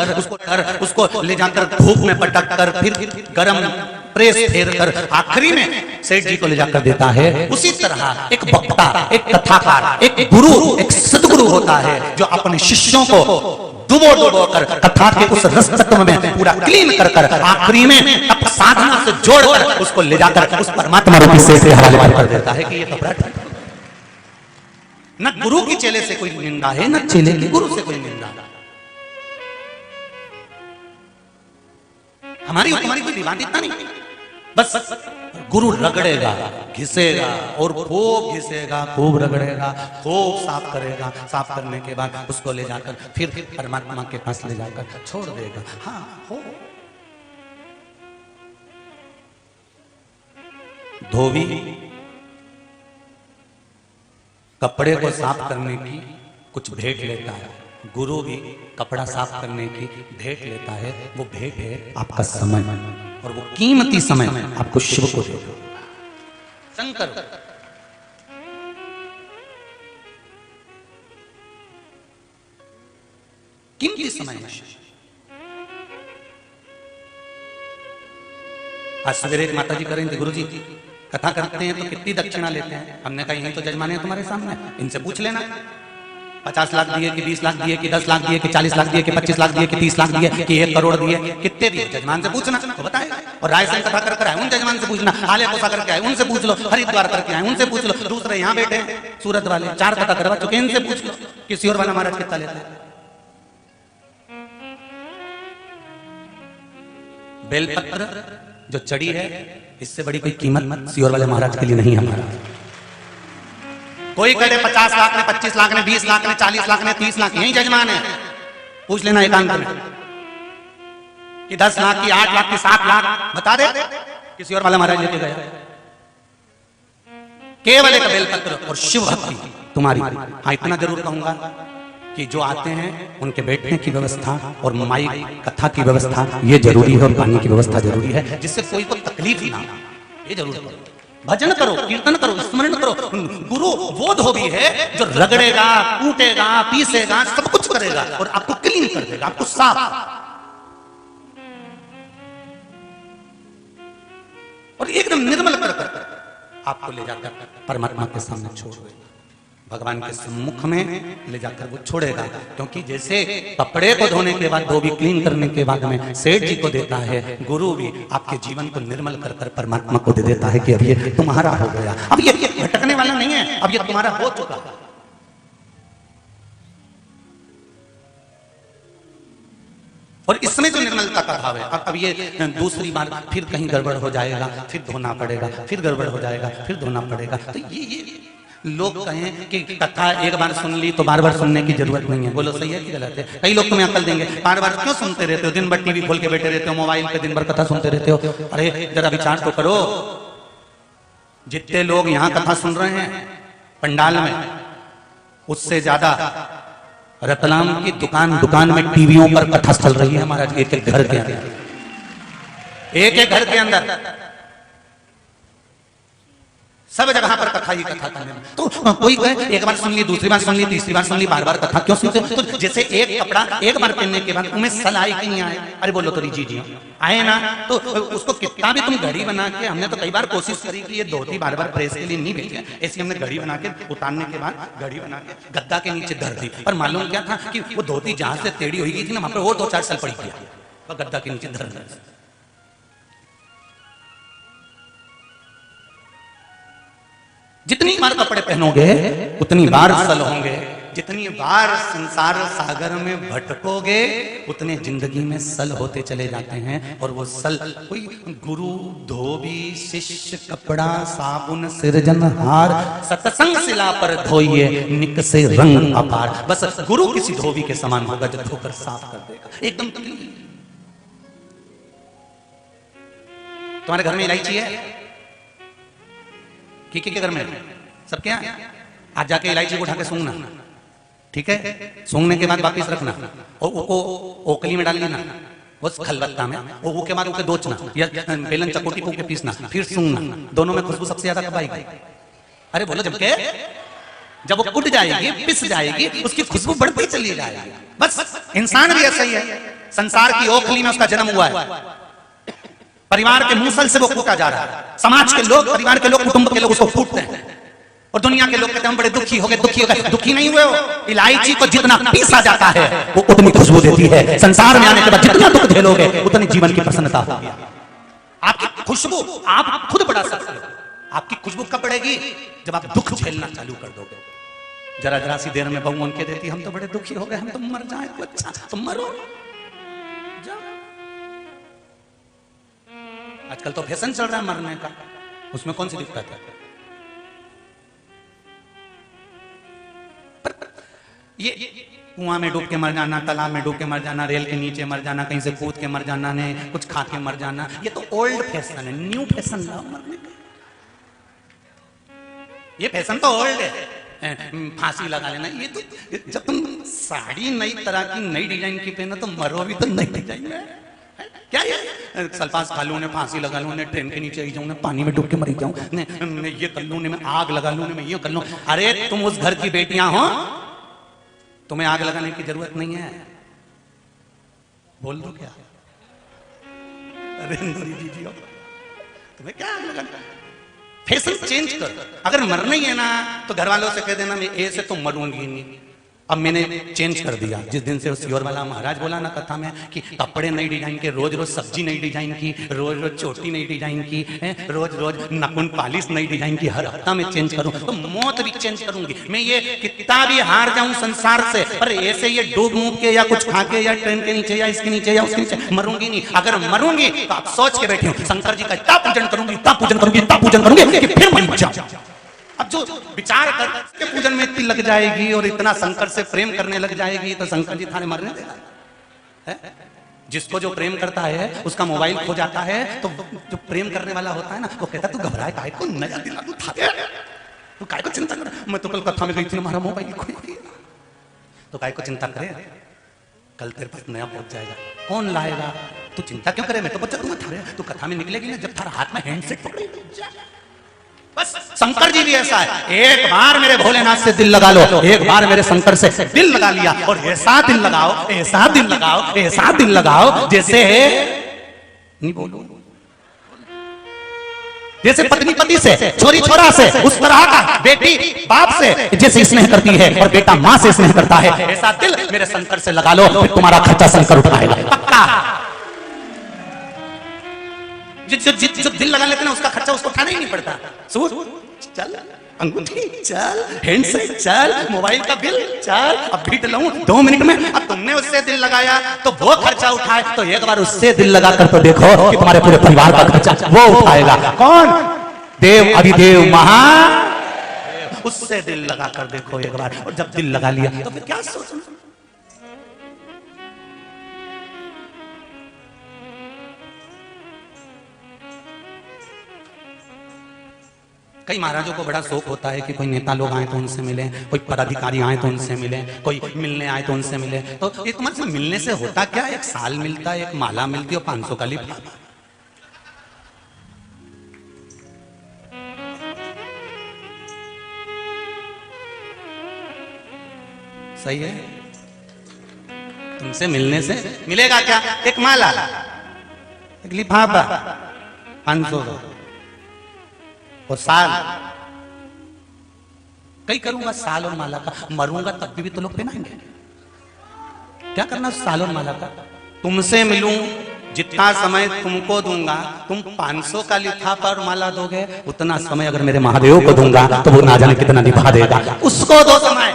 उसको ले जाकर धूप में पटक कर, फिर गर्म प्रेस फेर कर आखिरी में सेठ जी को ले जाकर देता है। उसी तरह एक वक्ता, एक कथाकार, एक गुरु, एक सदगुरु होता है जो अपने शिष्यों को डुबो कर कथा के उस रस तत्व में पूरा क्लीन कर आखिरी में तप साधना से जोड़कर उसको ले जाकर उस परमात्मा रूपी से हवाले कर देता है कि ये कपड़ा ठीक। न गुरु की चेले से कोई निंदा है, न चेले की गुरु से कोई निंदा। हमारी और तुम्हारी कोई विवादितता नहीं, बस गुरु रगड़ेगा, घिसेगा और खूब घिसेगा, खूब रगड़ेगा, खूब साफ करेगा, साफ करने के बाद उसको ले जाकर फिर परमात्मा के पास ले जाकर छोड़ देगा। हाँ हो। धोबी कपड़े को साफ करने की कुछ भेंट लेता है, गुरु भी कपड़ा साफ करने की भेंट लेता है। वो भेंट है आपका समय, और वो कीमती समय आपको शिव को दे दो। शंकर कीमती समय है। आज सवेरे एक माता जी कह रही थी, गुरु जी कथा करते हैं तो कितनी दक्षिणा लेते हैं? हमने कहा यही तो जजमाने हैं तुम्हारे सामने, इनसे पूछ लेना। 50 लाख दिए कि 20 लाख दिए कि 10 लाख दिए कि 40 लाख दिए कि 25 लाख दिए कि 30 लाख दिए कि 1 करोड़ दिए, कितने दिए? जजमान से पूछना तो बताएगा। और रायसेन कथा कर आए उन जजमान से पूछना, आले कोसा करके आए उनसे पूछ लो, हरिद्वार करके आए उनसे पूछ लो, दूसरे यहाँ बैठे हैं सूरत वाले 4 कथा करवा चुके इनसे पूछ लो कि सियोर वाला महाराज कितना लेता है। बेलपत्र जो चढ़ी है, इससे बड़ी कोई कीमत सियोर वाले महाराज के लिए नहीं है हमारा। कोई कहे 50 लाख ने, 25 लाख ने, 20 लाख ने, 40 लाख ने, 30 लाख, यही जजमान है। पूछ लेना एकांत में कि 10 लाख की, 8 लाख की, 7 लाख बता दे किसी और वाला महाराज लेके गया। केवल एक बेलपत्र और शिव भक्ति तुम्हारी। हाँ, इतना जरूर कहूंगा कि जो आते हैं उनके बैठने की व्यवस्था और माइक कथा की व्यवस्था ये जरूरी है, और पानी की व्यवस्था जरूरी है, जिससे कोई को तकलीफ ना हो, ये जरूर करो। भजन करो, कीर्तन करो, स्मरण करो। गुरु वो धोबी है जो रगड़ेगा, कूटेगा, पीसेगा, सब कुछ करेगा और आपको क्लीन कर देगा, आपको साफ और एकदम निर्मल कर आपको ले जाकर परमात्मा के सामने छोड़ देगा, भगवान के सम्मुख में ले जाकर वो छोड़ेगा। क्योंकि जैसे कपड़े को धोने के बाद, धोबी क्लीन करने के बाद में सेठ जी को देता है, गुरु भी आपके जीवन को निर्मल कर कर परमात्मा को दे देता है कि अब ये तुम्हारा हो गया, अब ये भटकने वाला नहीं है, अब ये तुम्हारा हो चुका। और इसमें जो निर्मलता का भाव है, अब ये दूसरी बार फिर कहीं गड़बड़ हो जाएगा, फिर धोना पड़ेगा, फिर गड़बड़ हो जाएगा, फिर धोना पड़ेगा। तो ये लोग कहें कि कथा एक बार सुन ली तो बार बार सुनने की जरूरत नहीं है। बोलो सही है कि गलत है? कई लोग तुम्हें अकल देंगे, बार बार क्यों सुनते रहते हो, दिन भर टीवी खोल के बैठे रहते हो, मोबाइल पे दिन भर कथा सुनते रहते हो। अरे जरा विचार तो करो, जितने लोग यहाँ कथा सुन रहे हैं पंडाल में, उससे ज्यादा रतलाम की दुकान में टीवियों पर कथा चल रही है हमारा, एक एक घर के अंदर, एक एक घर के अंदर सब जगह पर कथा ही कथा करने में। तो कोई कहे एक बार सुन ली, दूसरी बार सुन ली, तीसरी बार सुन ली, बार बार कथा क्यों सुनते? तो जैसे एक कपड़ा एक बार पहनने के बाद उनमें सल आए कि नहीं आए? अरे बोलो तो जी जी आए ना। तो उसको कितना भी तुम घड़ी बना के, हमने तो कई बार कोशिश करी कि ये धोती बार बार प्रेस के लिए नहीं भेजे, ऐसी हमने घड़ी बना के उतारने के बाद घड़ी बना के गद्दा के नीचे धर दी। और मालूम क्या था कि वो धोती जहां से टेढ़ी हुई गई थी ना, वहां पर वो 2-4 सल पड़ी गया, गद्दा के नीचे धर दी। जितनी बार कपड़े पहनोगे उतनी बार सल होंगे, जितनी बार संसार सागर में भटकोगे उतने जिंदगी में सल होते चले जाते हैं। और वो सल कोई गुरु, धोबी, शिष्य, कपड़ा, साबुन, सिरजनहार, सत्संग शिला पर धोइए निक से रंग अपार। बस गुरु किसी धोबी के समान होगा जो धोकर साफ कर देगा एकदम। तुम्हारे घर में इलायची है? के घर में सबके यहाँ? आज जाके इलायची को उठा के सूंघना, ठीक है? सूंघने के बाद वापिस रखना और वो ओकली में डाल लेना, उस खलबत्ता में, वो के बाद उसे दोचना या बेलन चकोटी को पीसना, फिर सूंघना। दोनों में खुशबू सबसे ज्यादा कब आएगी? अरे बोलो, जब वो उठ जाएगी, पिस जाएगी, उसकी खुशबू बढ़ती चली जाएगी। बस इंसान भी ऐसा ही है। संसार की ओखली में उसका जन्म हुआ है, परिवार के मूसल से वो फूटा जा रहा है। समाज के लोग, परिवार के लोग, कुटुंब के लोग उसको फूटते हैं और दुनिया के लोग कहते हैं हम बड़े दुखी हो गए, दुखी हो गए। दुखी नहीं हुए हो, इलायची को जितना पीसा जाता है वो उतनी खुशबू देती है। संसार में आने के बाद जितना दुख झेलोगे उतनी जीवन की प्रसन्नता होगी। आपकी खुशबू आप खुद बढ़ा सकते हो। आपकी खुशबू कब बढ़ेगी? जब आप दुख झेलना चालू कर दोगे। जरा जरा सी देर में बहू उनके देती हम तो बड़े दुखी हो गए, हम तो मर जाए तो अच्छा, तुम मरो। आजकल तो फैशन चल रहा है मरने का, उसमें कौन सी दिक्कत है? ये कुआं में डूब के मर जाना, तालाब में डूब के मर जाना, रेल के नीचे मर जाना, कहीं से कूद के मर जाना, ने कुछ खा के मर जाना, ये तो ओल्ड फैशन है। न्यू फैशन लाओ मरने का। ये फैशन तो ओल्ड है, फांसी लगा लेना। ये तो जब तुम साड़ी नई तरह की नई डिजाइन की पहनो तो मरो भी तो नई डिजाइन में। क्या ये सल्फास खा लूं, फांसी लगा लूं, ट्रेन के नीचे जाऊं, पानी में डूब के मर जाऊं, ये कर लूं, मैं आग लगा लूं, मैं ये कर लूं। अरे तुम उस घर की बेटियां हो, तुम्हें आग लगाने की जरूरत नहीं है। बोल दो क्या? अरे जी तुम्हें क्या आग लगाना? फैशन चेंज कर। अगर मरना ही है ना तो घर वालों से कह देना मैं ऐसे तो मरूंगी नहीं, अब मैंने चेंज कर दिया। जिस दिन से सियोर वाला महाराज बोला ना कथा में कि कपड़े नई डिजाइन के, रोज रोज सब्जी नई डिजाइन की, रोज रोज चोटी नई डिजाइन की, रोज रोज नकुन पालिश नई डिजाइन की, हर हफ्ता में चेंज करूं तो मौत भी चेंज करूंगी मैं। ये कितना भी हार जाऊं संसार से, पर ऐसे ये डूब मूब के या कुछ खा के या ट्रेन के नीचे या इसके नीचे या उसके नीचे मरूंगी नहीं। अगर मरूंगी तो आप सोच के बैठे हो शंकर जी का इतना पूजन करूंगी, इतना पूजन करूंगी, इतना पूजन करूंगी कि फिर मर जाऊं। अब जो विचार करके पूजन में इतनी लग जाएगी और इतना शंकर से प्रेम करने लग जाएगी तो शंकर जी थाने मरने देगा है? जिसको जो प्रेम करता है उसका मोबाइल खो जाता है तो जो प्रेम करने वाला होता है ना वो कहता तू घबराए काहे को, नया दिला तू था तू काहे को चिंता कर। मैं तो कल कथा में गई थी हमारा मोबाइल खो गया, तो काहे को चिंता करे, कल तेरे पास नया पहुंच जाएगा। कौन लाएगा, तू चिंता क्यों करे, मैं तो बच्चा तू था तू कथा में निकलेगी ना जब थारा हाथ में हैंडसेट पकड़े। बस शंकर जी भी ऐसा है, एक बार मेरे भोलेनाथ से दिल लगा लो, एक बार मेरे शंकर से दिल लगा लिया और ऐसा दिल लगाओ, ऐसा दिल लगाओ, ऐसा दिल लगाओ जैसे नहीं बोलो जैसे पत्नी पति से, छोरी छोरा से, उस तरह का बेटी बाप से जैसे स्नेह करती है और बेटा माँ से स्नेह करता है, ऐसा दिल मेरे शंकर से लगा लो, फिर तुम्हारा खर्चा शंकर उठाएगा पक्का। जो दिल लगा लेते ना उसका खर्चा उसको उठाना ही नहीं पड़ता। चल अंगूठी चल, हैंडसेट चल, मोबाइल का बिल चल, अब बीट लूं 2 मिनट में। अब तुमने उससे दिल लगाया तो वो खर्चा उठाए, तो एक बार उससे दिल लगाकर तो देखो कि तुम्हारे पूरे परिवार का खर्चा वो उठाएगा। कौन? देव अधिदेव महा, उससे दिल लगाकर देखो एक बार, और जब दिल लगा लिया तो फिर क्या सोचना। कई महाराजों को बड़ा शौक होता है कि कोई नेता लोग आए तो उनसे मिले, कोई पदाधिकारी आए तो उनसे मिले, कोई मिलने आए तो उनसे मिले। तो एक मतलब मिलने से होता क्या, एक साल मिलता है, एक माला मिलती है और 500 का लिफाफा। सही है, तुमसे मिलने से मिलेगा क्या, एक माला, एक लिफाफा 500 और साल। कई करूंगा साल और माला का, मरूंगा तब भी तो लोग पहनाएंगे। क्या करना साल और माला का, तुमसे मिलूं जितना समय तुमको दूंगा, तुम 500 का लिफाफा और माला दोगे, उतना समय अगर मेरे महादेव को दूंगा तो वो ना जाने कितना निभा देगा। उसको दो समय,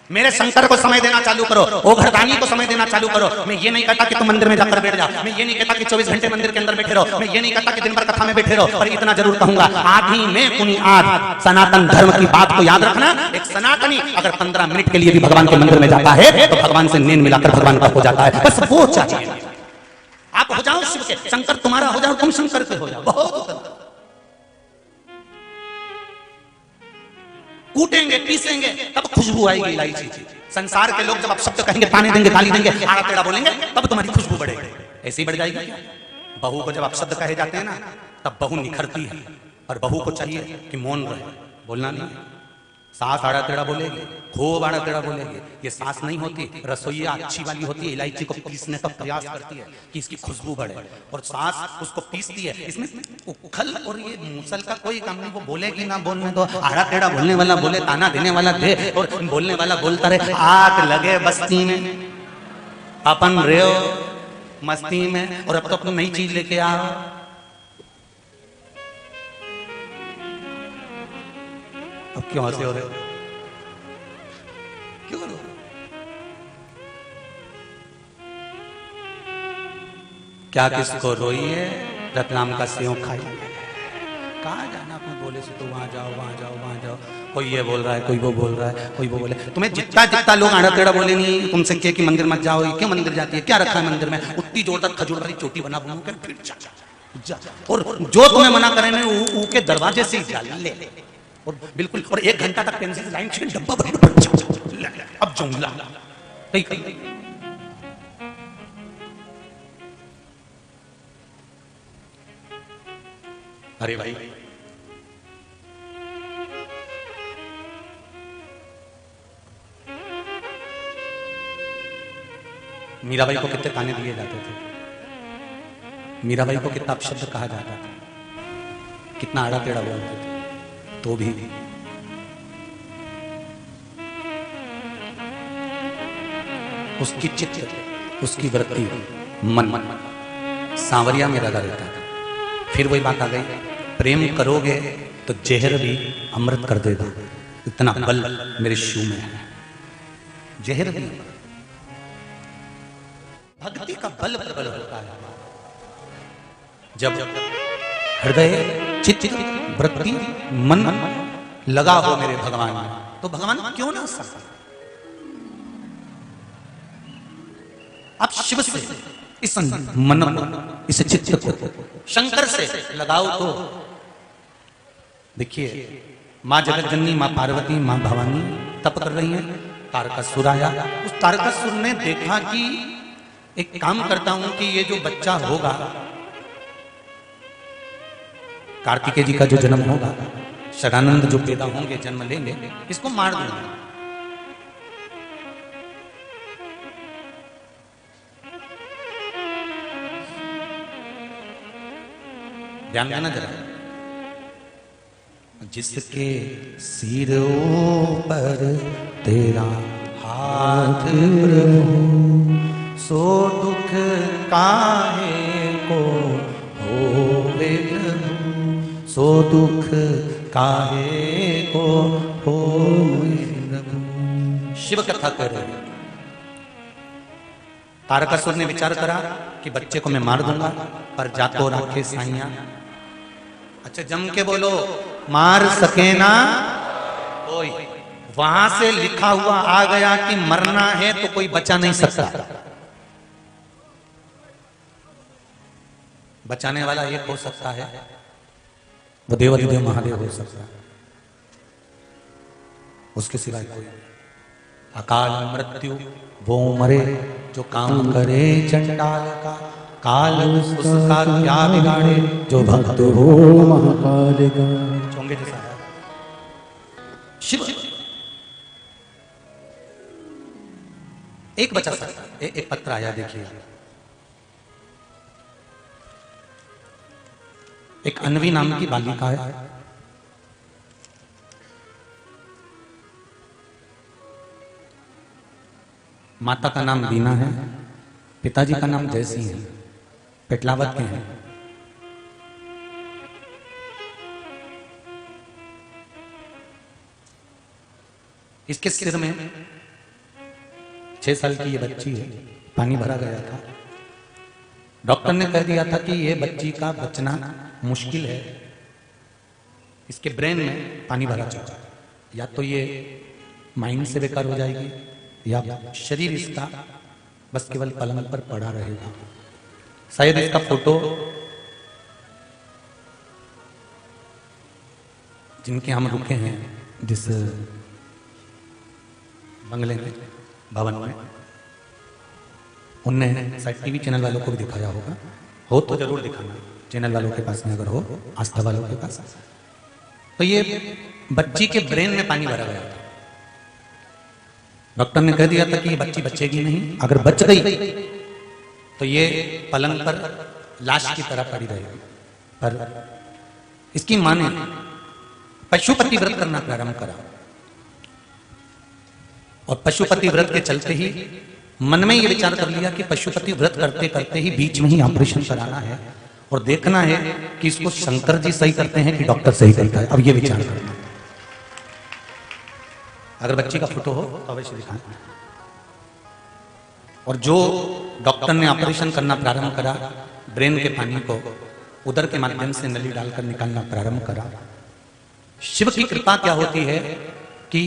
मेरे शंकर को समय देना चालू करो, ओ घरदानी को समय देना चालू करो। मैं ये नहीं कहता कि तुम मंदिर में जाकर बैठ जाओ, मैं ये नहीं कहता कि 24 घंटे मंदिर के अंदर बैठे रहो, मैं ये नहीं कहता कि दिन भर कथा में बैठे रहो, पर इतना जरूर कहूंगा आधी में कुनी आध, सनातन धर्म की बात को याद रखना। एक सनातनी अगर 15 मिनट के लिए भी भगवान के मंदिर में जाता है तो भगवान से नींद मिलाकर भगवान का हो जाता है। बस वो चाहिए, आप हो जाओ शिव के, शंकर तुम्हारा हो जाओ, तुम शंकर के हो जाओ। बहुत कूटेंगे पीसेंगे तब खुशबू आएगी इलायची की। संसार के लोग जब आप शब्द कहेंगे, ताने देंगे, गाली देंगे, आड़ा टेढ़ा बोलेंगे, तब तुम्हारी खुशबू बढ़ेगी। ऐसे ही बढ़ जाएगी। बहू को जब आप शब्द कहे जाते हैं ना तब बहू निखरती है, और बहू को चाहिए कि मौन रहे, बोलना नहीं। सास आड़ा टेढ़ा बोलेगी, खूब आड़ा टेढ़ा बोलेगी, ये सास नहीं होती, रसोईया अच्छी वाली होती है, इलायची को पीसने का प्रयास करती है कि इसकी खुशबू बढ़े, और सास उसको पीसती है। इसमें उखल और ये मूसल का कोई काम नहीं, वो बोलेगी ना बोलने दो, आड़ा टेढ़ा बोलने वाला बोले, ताना देने वाला दे, और बोलने वाला बोलता रहे। आग लगे बस्ती में, अपन रहो मस्ती में, और अब तो अपनी नई चीज लेके आओ। अब क्यों हंसे हो रहे हो, क्यों हो? क्या किसको रोइए, रतलाम का सेव खाइए। कहाँ जाना अपने बोले से, तो वहां जाओ वहां जाओ वहां जाओ, कोई ये बोल रहा है, कोई वो बोल रहा है, कोई वो बोले। तुम्हें जितना जितना लोग आड़ा टेढ़ा बोले नहीं, तुमसे क्या कि मंदिर मत जाओ, क्यों मंदिर जाती है, क्या रखा है मंदिर में, उतनी जोरदार खजूर वाली चोटी बना कर फिर जा। और जो तुम्हें मना करे ना वो के दरवाजे से ही ले, और बिल्कुल, और 1 घंटा तक पेंसिल लाइन से डब्बा भर अब जंगला कहीं। अरे भाई मीराबाई को कितने ताने दिए जाते थे, मीराबाई को कितना अपशब्द कहा जाता था, कितना आड़ा टेढ़ा बोलते थे, तो भी उसकी चित्त, उसकी वृत्ति, मन सांवरिया में लगा रहता था। फिर वही बात आ गई, प्रेम करोगे तो जहर भी अमृत कर देगा, इतना बल मेरे शिव में है। जहर भी, भक्ति का बल प्रबल होता है। जब हृदय, चित्त, वृत्ति, मन लगा हो मेरे भगवान में, तो भगवान क्यों ना सकता। आप शिव से इस मन को, इस चित्त को शंकर से लगाओ तो देखिए, माँ जगत जननी, माँ पार्वती, माँ भवानी तप कर रही हैं। तारकासुर आया, उस तारकासुर ने देखा कि एक काम करता हूं कि ये जो बच्चा होगा, कार्तिकेय जी का जो जन्म होगा, शरानंद जो पैदा होंगे, जन्म लेंगे, इसको मार दूंगा। ध्यान देना जरा, जिसके सिरों पर तेरा हाथ प्रभु, सो दुख काहे को होवे प्रभु, सो दुख काहे को होवे प्रभु। शिव कथा कर रहे। तारकासुर ने विचार करा कि बच्चे को मैं मार दूंगा, पर जातो राखे साइया। अच्छा, जम के बोलो, मार सके ना कोई। वहां से लिखा हुआ आ गया कि मरना है तो कोई बचा नहीं सकता। बचाने वाला एक हो सकता है, वो देवाधिदेव महादेव हो सकता है, उसके सिवाय कोई। अकाल मृत्यु वो मरे जो काम करे चंडाल का, काल उसका क्या बिगाड़े जो भक्त हो महाकाल का। चोंगे जैसा है शिव। एक बचा सकता, एक पत्र आया, देखिए, एक अन्वी नाम की बालिका है, माता का नाम बीना है, पिताजी का नाम जयसिंह है, पेटलावत के हैं। इसके सिर में 6 साल की ये बच्ची है, पानी भरा गया था। डॉक्टर ने कह दिया था कि ये बच्ची का बचना मुश्किल है, इसके ब्रेन में पानी भरा चुका है, या तो ये माइंड से बेकार हो जाएगी, या शरीर इसका बस केवल पलंग पर पड़ा रहेगा। शायद इसका फोटो जिनके हम रुके हैं, जिस बंगले में, भवन में, उनने शायद टीवी चैनल वालों को भी दिखाया होगा, हो तो जरूर दिखाना, चैनल वालों के पास में अगर हो, आस्था वालों के पास। तो ये बच्ची के ब्रेन में पानी भरा गया था। डॉक्टर ने कह दिया था कि ये बच्ची बचेगी नहीं, अगर बच गई तो ये पलंग पर लाश की तरह पड़ी रहेगी। पर इसकी मां ने पशुपति व्रत करना प्रारंभ करा, और पशुपति व्रत के चलते ही मन में ये विचार कर लिया कि पशुपति व्रत करते करते ही बीच में ही ऑपरेशन कराना है, और देखना है कि इसको शंकर जी सही करते हैं कि डॉक्टर सही करता है। अब ये विचार करना, अगर बच्ची का फोटो हो तो अवश्य दिखाएं। और जो डॉक्टर ने ऑपरेशन करना प्रारंभ करा, ब्रेन के पानी को उदर के माध्यम से नली डालकर निकालना प्रारंभ करा। शिव की कृपा क्या होती है कि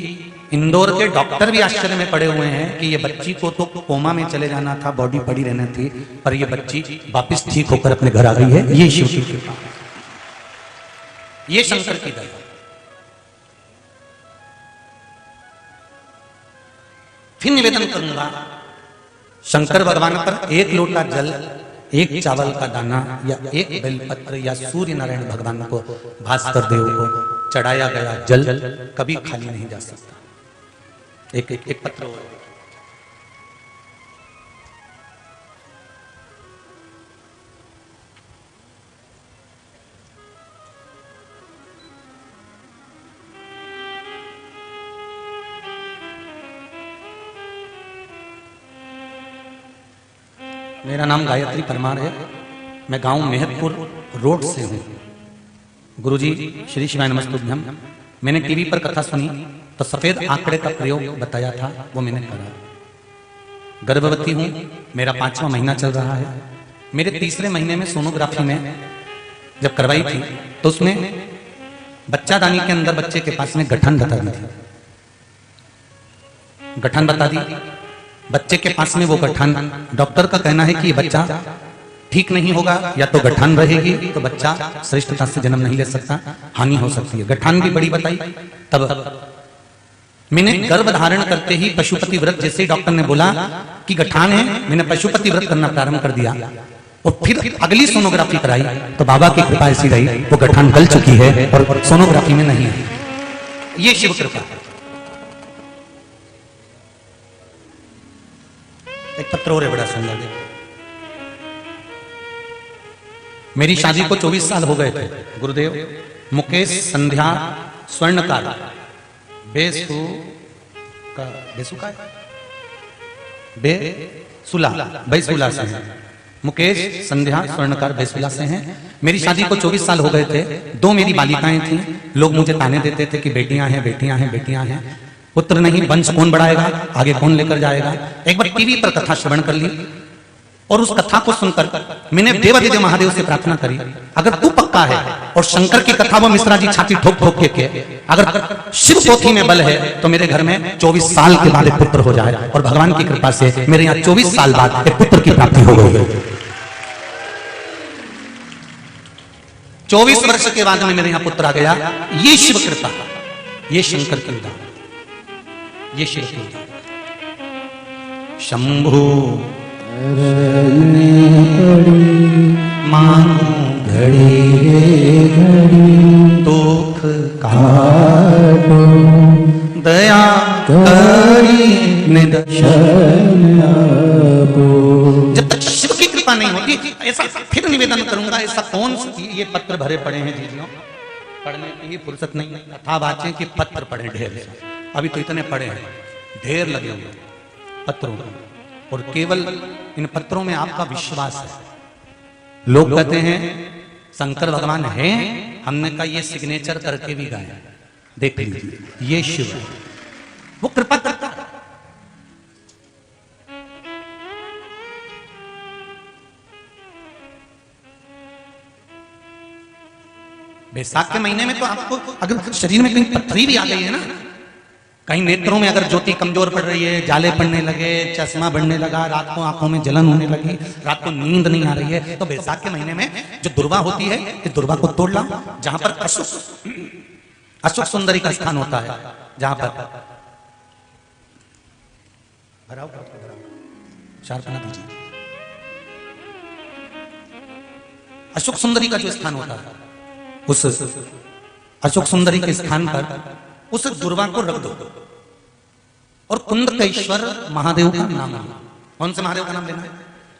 इंदौर के डॉक्टर भी आश्चर्य में पड़े हुए हैं कि ये बच्ची को तो कोमा में चले जाना था, बॉडी पड़ी रहना थी, पर ये बच्ची वापस ठीक होकर अपने घर आ गई है। ये शिव की कृपा, ये शंकर की दया। फिर निवेदन करूंगा शंकर भगवान पर, एक लोटा जल, एक चावल का दाना, या एक बेलपत्र, या सूर्य नारायण भगवान को, भास्कर देव को चढ़ाया गया जल कभी खाली नहीं जा सकता। एक पत्र हो। मेरा नाम गायत्री परमार है। मैं गांव मेहतपुर रोड से हूँ। गुरुजी श्री शिवाय नमस्तुभ्यम। मैंने टीवी पर कथा सुनी तो सफेद आंकड़े का प्रयोग बताया था, वो मैंने करा। गर्भवती हूँ, मेरा 5वां महीना चल रहा है। मेरे 3रे महीने में सोनोग्राफी में जब करवाई थी तो उसमें बच्चादानी के अंदर बच्चे के पास में गठन बता दी थी। गठन बता दी, बच्चे के पास में वो गठन, डॉक्टर का कहना है कि ये बच्चा ठीक नहीं होगा, या तो गठन रहेगी तो बच्चा श्रेष्ठता से जन्म नहीं ले सकता, हानि हो सकती है। गठन भी बड़ी बताई। तब मैंने गर्भ धारण करते ही पशुपति व्रत, जैसे ही डॉक्टर ने बोला कि गठान है, मैंने पशुपति व्रत करना प्रारंभ कर दिया। और फिर अगली सोनोग्राफी कराई तो बाबा की कृपा ऐसी रही, वो गठान गल चुकी है और सोनोग्राफी में नहीं है। ये शिव कृपा। एक पत्र और है बड़ा सुंदर, देखिए। मेरी शादी को 24 साल हो गए थे। गुरुदेव मुकेश संध्या स्वर्णकार बेसुला से हैं। मुकेश संध्या स्वर्णकार बेसुला से हैं। मेरी शादी को 24 साल हो गए थे। 2 मेरी बालिकाएं थीं। लोग मुझे ताने देते थे कि बेटियां हैं, बेटियां हैं, बेटियां हैं। पुत्र नहीं, वंश कौन बढ़ाएगा, आगे कौन लेकर जाएगा। एक बार टीवी पर कथा श्रवण कर ली और उस कथा को सुनकर मैंने देवादिदेव महादेव से प्रार्थना करी, अगर तू पक्का है और शंकर की कथा वो मिश्रा जी छाती ठोक ठोक के अगर शिव पोथी में बल है तो मेरे घर में 24 साल के बाद एक पुत्र हो जाए। और भगवान की कृपा से मेरे यहाँ 24 साल बाद एक पुत्र की प्राप्ति हो गई। 24 वर्ष के बाद में मेरे यहाँ पुत्र आ गया। ये शिव कृपा, ये शंकर की कृपा, ये शिव की कृपा। शंभु मानो घड़ी दुख काटो, दया करी निदर्शन आपो। जब तक शिव की कृपा नहीं होती, ऐसा फिर निवेदन करूंगा, ऐसा कौन ये पत्र भरे पड़े हैं जीजियों, पढ़ने की ही फुर्सत नहीं। कथा वाचे कि पत्र पढ़े ढेर, अभी तो इतने पढ़े हैं, ढेर लगे हुए पत्रों, और केवल इन पत्रों में आपका विश्वास है। लोग कहते हैं शंकर भगवान हैं, हमने कहा ये सिग्नेचर करके भी गाया, देख लीजिए, ये शिव है, वो कृपा करता है। बैसाख के महीने में तो आपको अगर शरीर में कहीं पथरी भी आ गई है ना, कहीं नेत्रों में अगर ज्योति कमजोर पड़ रही है, जाले पड़ने लगे, चश्मा बढ़ने लगा, रात को आंखों में जलन होने लगी, रात को नींद नहीं आ रही है, तो बैसाख के महीने में जो दुर्वा होती है, इस दुर्वा को तोड़ लाओ। जहां पर अशोक सुंदरी का स्थान होता है, जहां पर अशोक सुंदरी का जो स्थान होता है, उस अशोक सुंदरी के स्थान पर उस दुर्वा को रख दो और कुंदकेश्वर महादेव का नाम लेना। कौन से महादेव का नाम लेना है?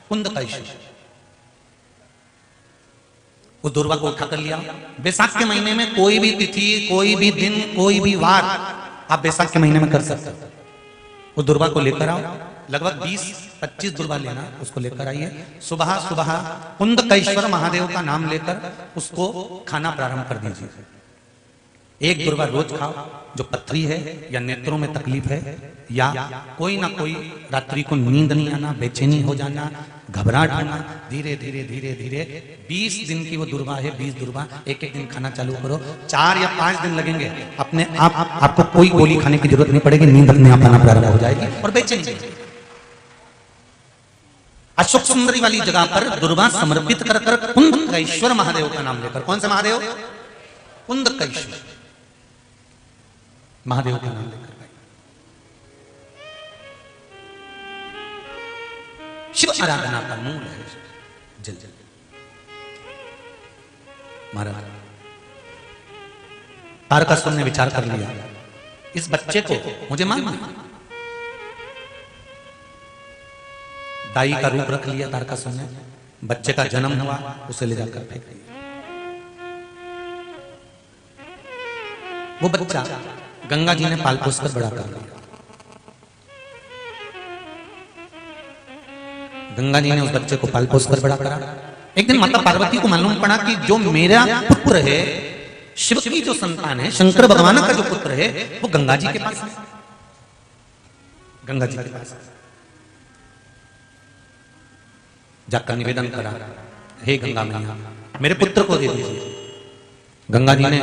कुंदकेश्वर। उस दुर्वा को उठा कर लिया। बैसाख के महीने में कोई भी तिथि, कोई भी दिन, कोई भी वार आप बैसाख के महीने में कर सकते हो। उस दुर्वा को लेकर आओ, लगभग 20-25 दुर्वा लेना, उसको लेकर आइए। सुबह सुबह कुंदकेश्वर महादेव का नाम लेकर उसको खाना प्रारंभ कर दीजिए। एक दुर्वा रोज खाओ। जो पथरी है या नेत्रों में तकलीफ है या कोई ना कोई रात्रि को नींद नहीं आना, बेचैनी हो जाना, घबराहट होना, धीरे धीरे धीरे धीरे 20 दिन की वो दुर्वा है, 20 दुर्वा एक एक दिन खाना चालू करो। 4 या 5 दिन लगेंगे, अपने आप आपको कोई गोली खाने की जरूरत नहीं पड़ेगी, नींद अपने आप आना प्रारंभ हो जाएगी और बेचैनी। अशोक सुंदरी वाली जगह पर दुर्वा समर्पित कर कर कुंदकेश्वर महादेव का नाम लेकर, कौन सा महादेव? कुंदकेश्वर महादेव का नाम लेकर शिव आराधना का मूल है जल। महाराज तारकासुर ने विचार कर लिया, इस बच्चे को मुझे मानना। दाई का रूप रख लिया तारकासुर ने, बच्चे का जन्म हुआ, उसे ले जाकर फेंक दिया। वो बच्चा गंगा जी ने पाल पोस कर बड़ा कर लिया। गंगा जी ने उस बच्चे को पाल पोस कर बड़ा करा। एक दिन माता पार्वती को मालूम पड़ा कि जो मेरा पुत्र है, शिव की जो संतान है, शंकर भगवान का जो पुत्र है, वो गंगा जी के पास है। गंगा जी के पास जाकर निवेदन करा, हे गंगा मैया मेरे पुत्र को दे दीजिए। गंगा जी ने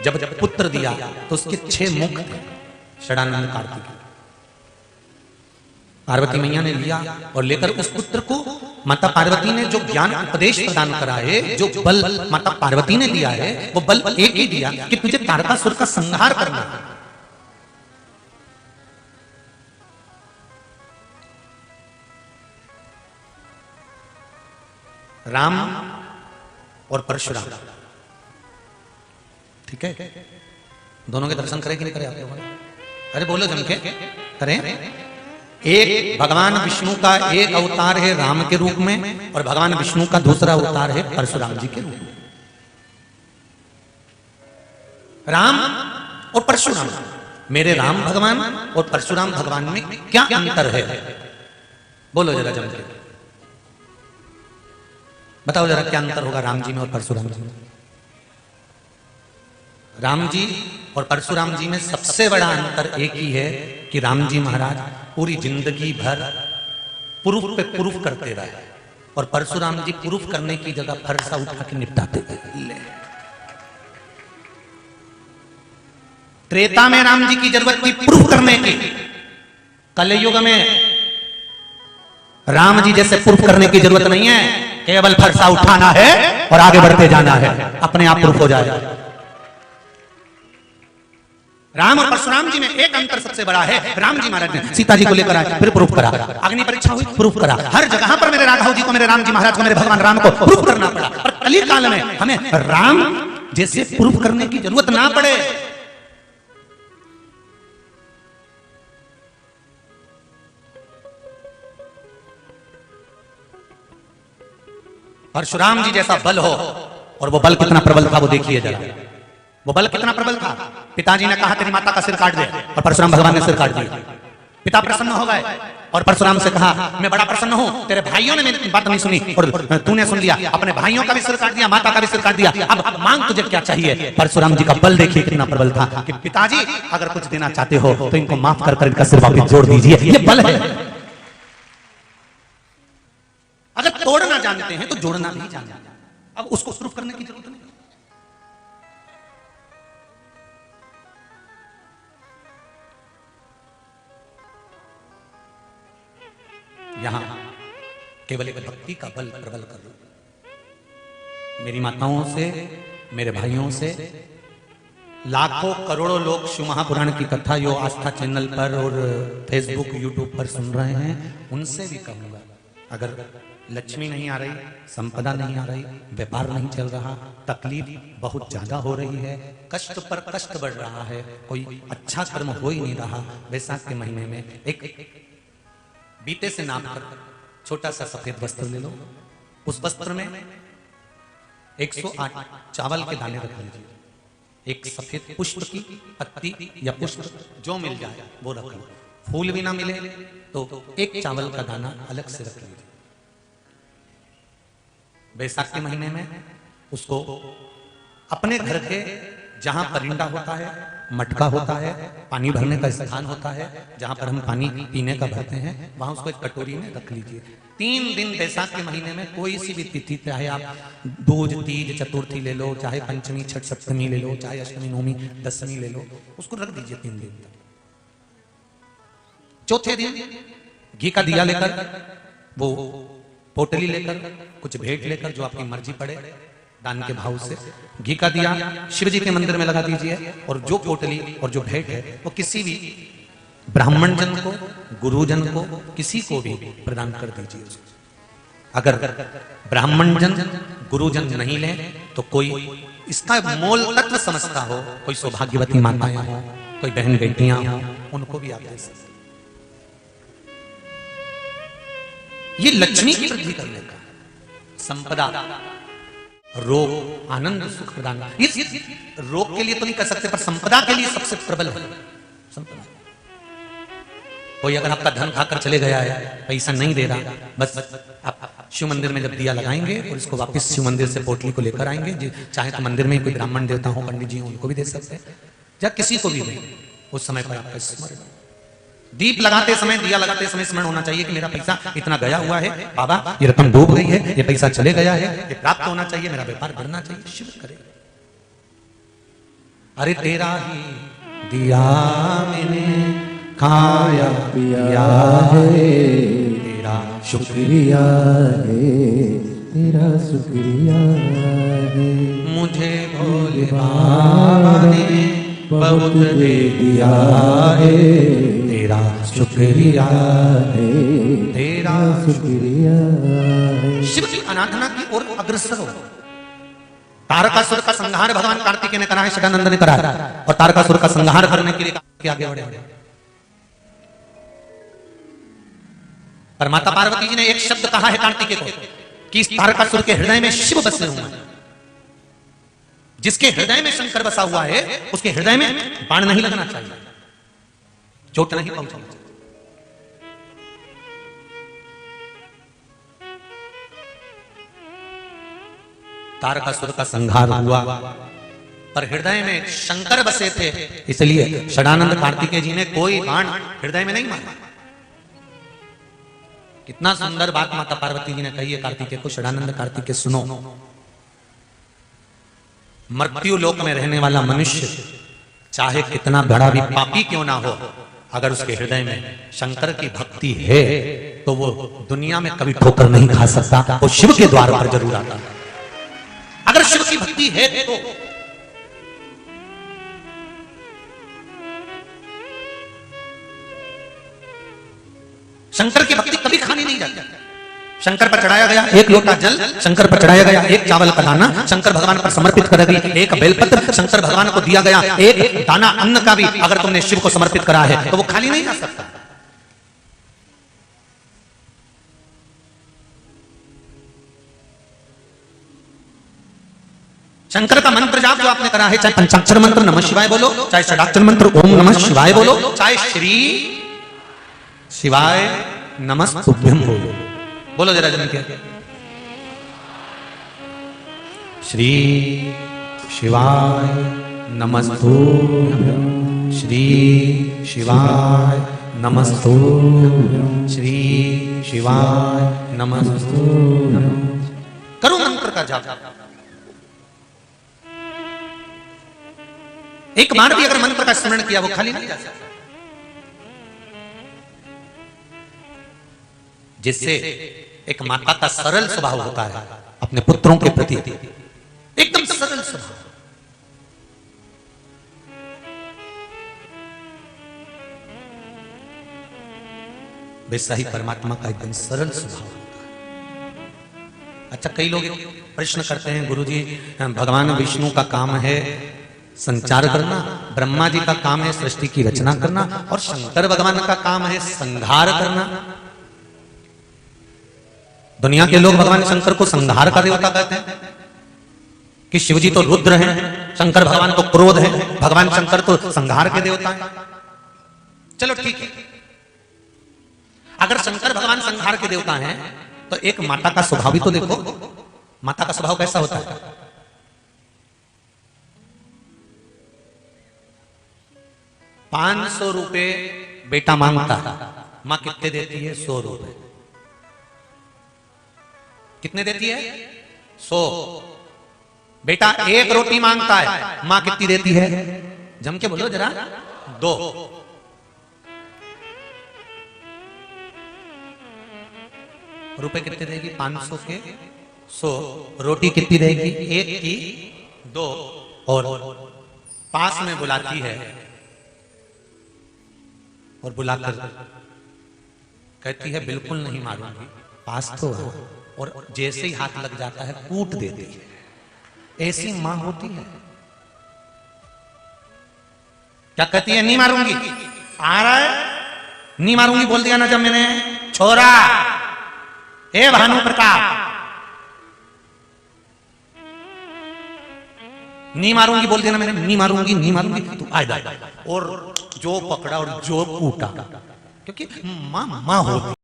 जब पुत्र दिया तो उसके 6 मुख थे, षडानंद कार्तिक। पार्वती मैया ने लिया और लेकर उस पुत्र को, माता पार्वती ने जो ज्ञान उपदेश प्रदान करा है, जो बल माता पार्वती ने दिया है, वो बल एक ही दिया कि तुझे तारकासुर का संहार करना है। राम और परशुराम, ठीक है, दोनों के दर्शन करें कि नहीं करें आप लोग? अरे बोलो जम के करें। एक भगवान विष्णु का एक अवतार है राम के रूप में, और भगवान विष्णु का दूसरा अवतार है परशुराम जी के रूप में। राम और परशुराम, मेरे राम भगवान और परशुराम भगवान में क्या अंतर है? बोलो जरा जम के बताओ जरा, क्या अंतर होगा राम जी में और परशुराम जी में? राम जी और परशुराम जी में सबसे बड़ा अंतर एक ही है कि राम जी महाराज पूरी जिंदगी भर प्रूफ पे प्रूफ करते रहे, और परशुराम जी प्रूफ करने की जगह फरसा उठा के निपटाते थे। त्रेता में राम जी की जरूरत थी प्रूफ करने की, कलयुग में राम जी जैसे प्रूफ करने की जरूरत नहीं है, केवल फरसा उठाना है और आगे बढ़ते जाना है, अपने आप प्रूफ हो जाएगा। राम और परशुराम जी में एक अंतर सबसे बड़ा है, राम जी महाराज ने सीता जी को लेकर आए, फिर प्रूफ करा, अग्नि परीक्षा हुई, प्रूफ करा, हर जगह पर मेरे राघव जी को, मेरे राम जी महाराज को, मेरे भगवान राम को प्रूफ करना पड़ा। और कली काल में हमें राम जैसे प्रूफ करने की जरूरत ना पड़े। परशुराम जी जैसा बल हो, और वो बल कितना प्रबल था वो देखिए जरा, वो बल कितना प्रबल था। पिताजी ने कहा तेरी माता का सिर काट दे, और परशुराम भगवान ने सिर काट दिया। पिता प्रसन्न हो गए और परशुराम से कहा मैं बड़ा प्रसन्न हूं, तेरे भाइयों ने मेरी बात नहीं सुनी और तूने सुन लिया, अपने भाइयों का भी सिर काट दिया, माता का भी सिर काट दिया, अब मांग तुझे क्या चाहिए? परशुराम जी का बल देखिए कितना प्रबल था कि पिताजी अगर कुछ देना चाहते हो तो इनको माफ कर इनका सिर वापस जोड़ दीजिए, ये बल है। अगर तोड़ना जानते हैं तो जोड़ना नहीं जानते, अब उसको प्रूफ करने की जरूरत नहीं। यहां केवल एक भक्ति का बल प्रबल कर लो। मेरी माताओं से, मेरे भाइयों से, लाखों करोड़ों लोग शिव महापुराण की कथा जो आस्था चैनल पर और फेसबुक यूट्यूब पर सुन रहे हैं, उनसे भी कहूंगा, अगर लक्ष्मी नहीं आ रही, संपदा नहीं आ रही, व्यापार नहीं चल रहा, तकलीफ बहुत ज्यादा हो रही है, कष्ट पर कष्ट बढ़ रहा है, कोई अच्छा कर्म हो ही नहीं रहा, वैशाख के महीने में एक बीते से नाप कर छोटा सा सफेद वस्त्र ले लो, उस वस्त्र में 108 चावल के दाने रख लीजिए, एक सफेद पुष्प की पत्ती या पुष्प जो मिल जाए वो रख लो, फूल भी ना मिले तो एक चावल का दाना अलग से रख लीजिए। बैसाख के महीने में उसको अपने घर के जहां परिंदा होता है, मटका होता है, पानी भरने का स्थान होता है, जहां पर हम पानी पीने का भरते हैं, वहां उसको एक कटोरी में रख लीजिए। 3 दिन बैसाख के महीने में कोई सी भी तिथि, चाहे आप दूज, तीज, चतुर्थी ले लो, चाहे पंचमी, छठ, सप्तमी ले लो, चाहे अष्टमी, नवमी, दशमी ले लो, उसको रख दीजिए 3 दिन तक। चौथे दिन घी का दिया लेकर, वो पोटली लेकर, कुछ भेंट लेकर, जो आपकी मर्जी पड़े, दान के भाव से घी का दिया शिव जी के मंदिर में लगा दीजिए, और जो पोटली और जो भेंट है वो किसी भी ब्राह्मण जन को, गुरुजन को, किसी को भी प्रदान कर दीजिए। अगर ब्राह्मण जन, गुरुजन नहीं ले तो कोई इसका मोल तत्व समझता हो, कोई सौभाग्यवती माताएं हो, कोई बहन बेटियां हो, उनको भी आप दे सकते। ये लक्ष्मी की वृद्धि करने का, संपदा, रोग, आनंद, सुख प्रदान, इस रोग के लिए तो नहीं कर सकते, पर संपदा के लिए सबसे प्रबल है संपदा। कोई अगर आपका धन खाकर चले गया है, पैसा नहीं दे रहा, बस आप शिव मंदिर में जब दिया लगाएंगे और इसको वापस शिव मंदिर से पोटली को लेकर आएंगे, चाहे तो मंदिर में कोई ब्राह्मण देवता हो, पंडित जी हो, उनको भी दे सकते हैं, या किसी को भी दें, उस समय पर आपका स्मरण। दीप लगाते समय, दिया लगाते समय स्मरण होना चाहिए कि मेरा पैसा इतना गया हुआ है, बाबा ये रकम डूब गई है, ये पैसा चले गया है, ये प्राप्त होना चाहिए, मेरा व्यापार बढ़ना चाहिए। शिव करे, अरे तेरा ही दिया मैंने खाया पिया है, तेरा शुक्रिया है, तेरा शुक्रिया है, मुझे भोले बाबा ने बहुत दे दिया है, तेरा शुक्रिया है, तेरा शुक्रिया है। शिव की आराधना की ओर अग्रसर हो। तारकासुर का संहार भगवान कार्तिकेय ने करा है, सदानंद ने करा है, और तारकासुर का संहार करने के लिए आगे बढ़े। पर माता पार्वती जी ने एक शब्द कहा है कार्तिकेय को कि इस तारकासुर के हृदय में शिव बसे हुए हैं। जिसके हृदय में शंकर बसा हुआ है, उसके हृदय में बाण नहीं लगना चाहिए, चोट नहीं पहुंचनी चाहिए। तारकासुर का संहार हुआ, पर हृदय में शंकर बसे थे, इसलिए सदानंद कार्तिकेय जी ने कोई बाण हृदय में नहीं मारा। कितना सुंदर बात माता पार्वती जी ने कही है कार्तिकेय को, सदानंद कार्तिकेय सुनो, मृत्यु लोक में रहने वाला मनुष्य चाहे कितना बड़ा भी पापी क्यों ना हो, अगर उसके हृदय में शंकर की भक्ति है तो वो दुनिया में कभी ठोकर नहीं खा सकता, वो शिव के द्वार पर जरूर आता है। अगर शिव की भक्ति है तो शंकर की भक्ति कभी खानी नहीं जाती। शंकर पर चढ़ाया गया एक लोटा जल, शंकर पर चढ़ाया गया एक चावल का दाना, शंकर भगवान पर समर्पित कर दी एक बेलपत्र, शंकर भगवान को दिया गया एक दाना अन्न का भी अगर तुमने शिव को समर्पित करा है तो वो खाली नहीं जा सकता। शंकर का मंत्र जाप जो आपने करा है, चाहे पंचाक्षर मंत्र नमः शिवाय बोलो, चाहे षडाक्षर मंत्र ओम नमः शिवाय बोलो, चाहे श्री शिवाय नमस्तुभ्यम बोलो, बोलो जरा जन के श्री शिवाय नमस्तुभ्यम, श्री शिवाय नमस्तुभ्यम, श्री शिवाय नमस्तुभ्यम। करो मंत्र का जाप। एक बार भी अगर मंत्र का स्मरण किया वो खाली नहीं जा सकता। जिससे एक माता का सरल स्वभाव होता है अपने पुत्रों के प्रति, एकदम सरल स्वभाव। वैसा ही परमात्मा का एकदम सरल स्वभाव होता है। अच्छा, कई लोग प्रश्न करते हैं, गुरुजी भगवान विष्णु का काम है संचार करना, ब्रह्मा जी का काम है सृष्टि की रचना करना, और शंकर भगवान का काम है संहार करना। दुनिया के लोग भगवान शंकर को संहार का देवता कहते हैं कि शिवजी तो रुद्र हैं, शंकर भगवान तो क्रोध है, भगवान शंकर तो संहार के देवता हैं। चलो ठीक है, अगर शंकर भगवान संहार के देवता हैं तो एक माता का स्वभाव भी तो देखो। माता का स्वभाव कैसा होता है? 500 रुपए बेटा मांगता है, मां कितने देती है? 100 रुपए। कितने देती है? 100। बेटा एक रोटी मांगता है, मां कितनी देती है? जम के बोलो जरा। 2। रुपए कितने देगी? 500 के 100। रोटी कितनी देगी? 1 की 2। और पास में बुलाती है और बुलाकर कहती है बिल्कुल नहीं मारूंगी, पास तो है, और जैसे ही हाथ लग जाता है कूट देती है। ऐसी मां होती है। क्या कहती है? नहीं मारूंगी। आ रहा है? नहीं मारूंगी बोल दिया ना जब मैंने। छोरा हे भानु प्रताप, नहीं मारूंगी बोल दिया ना मैंने। नहीं मारूंगी, नहीं मारूंगी, तू आए। और जो पकड़ा और जो कूटा, क्योंकि माँ माँ होती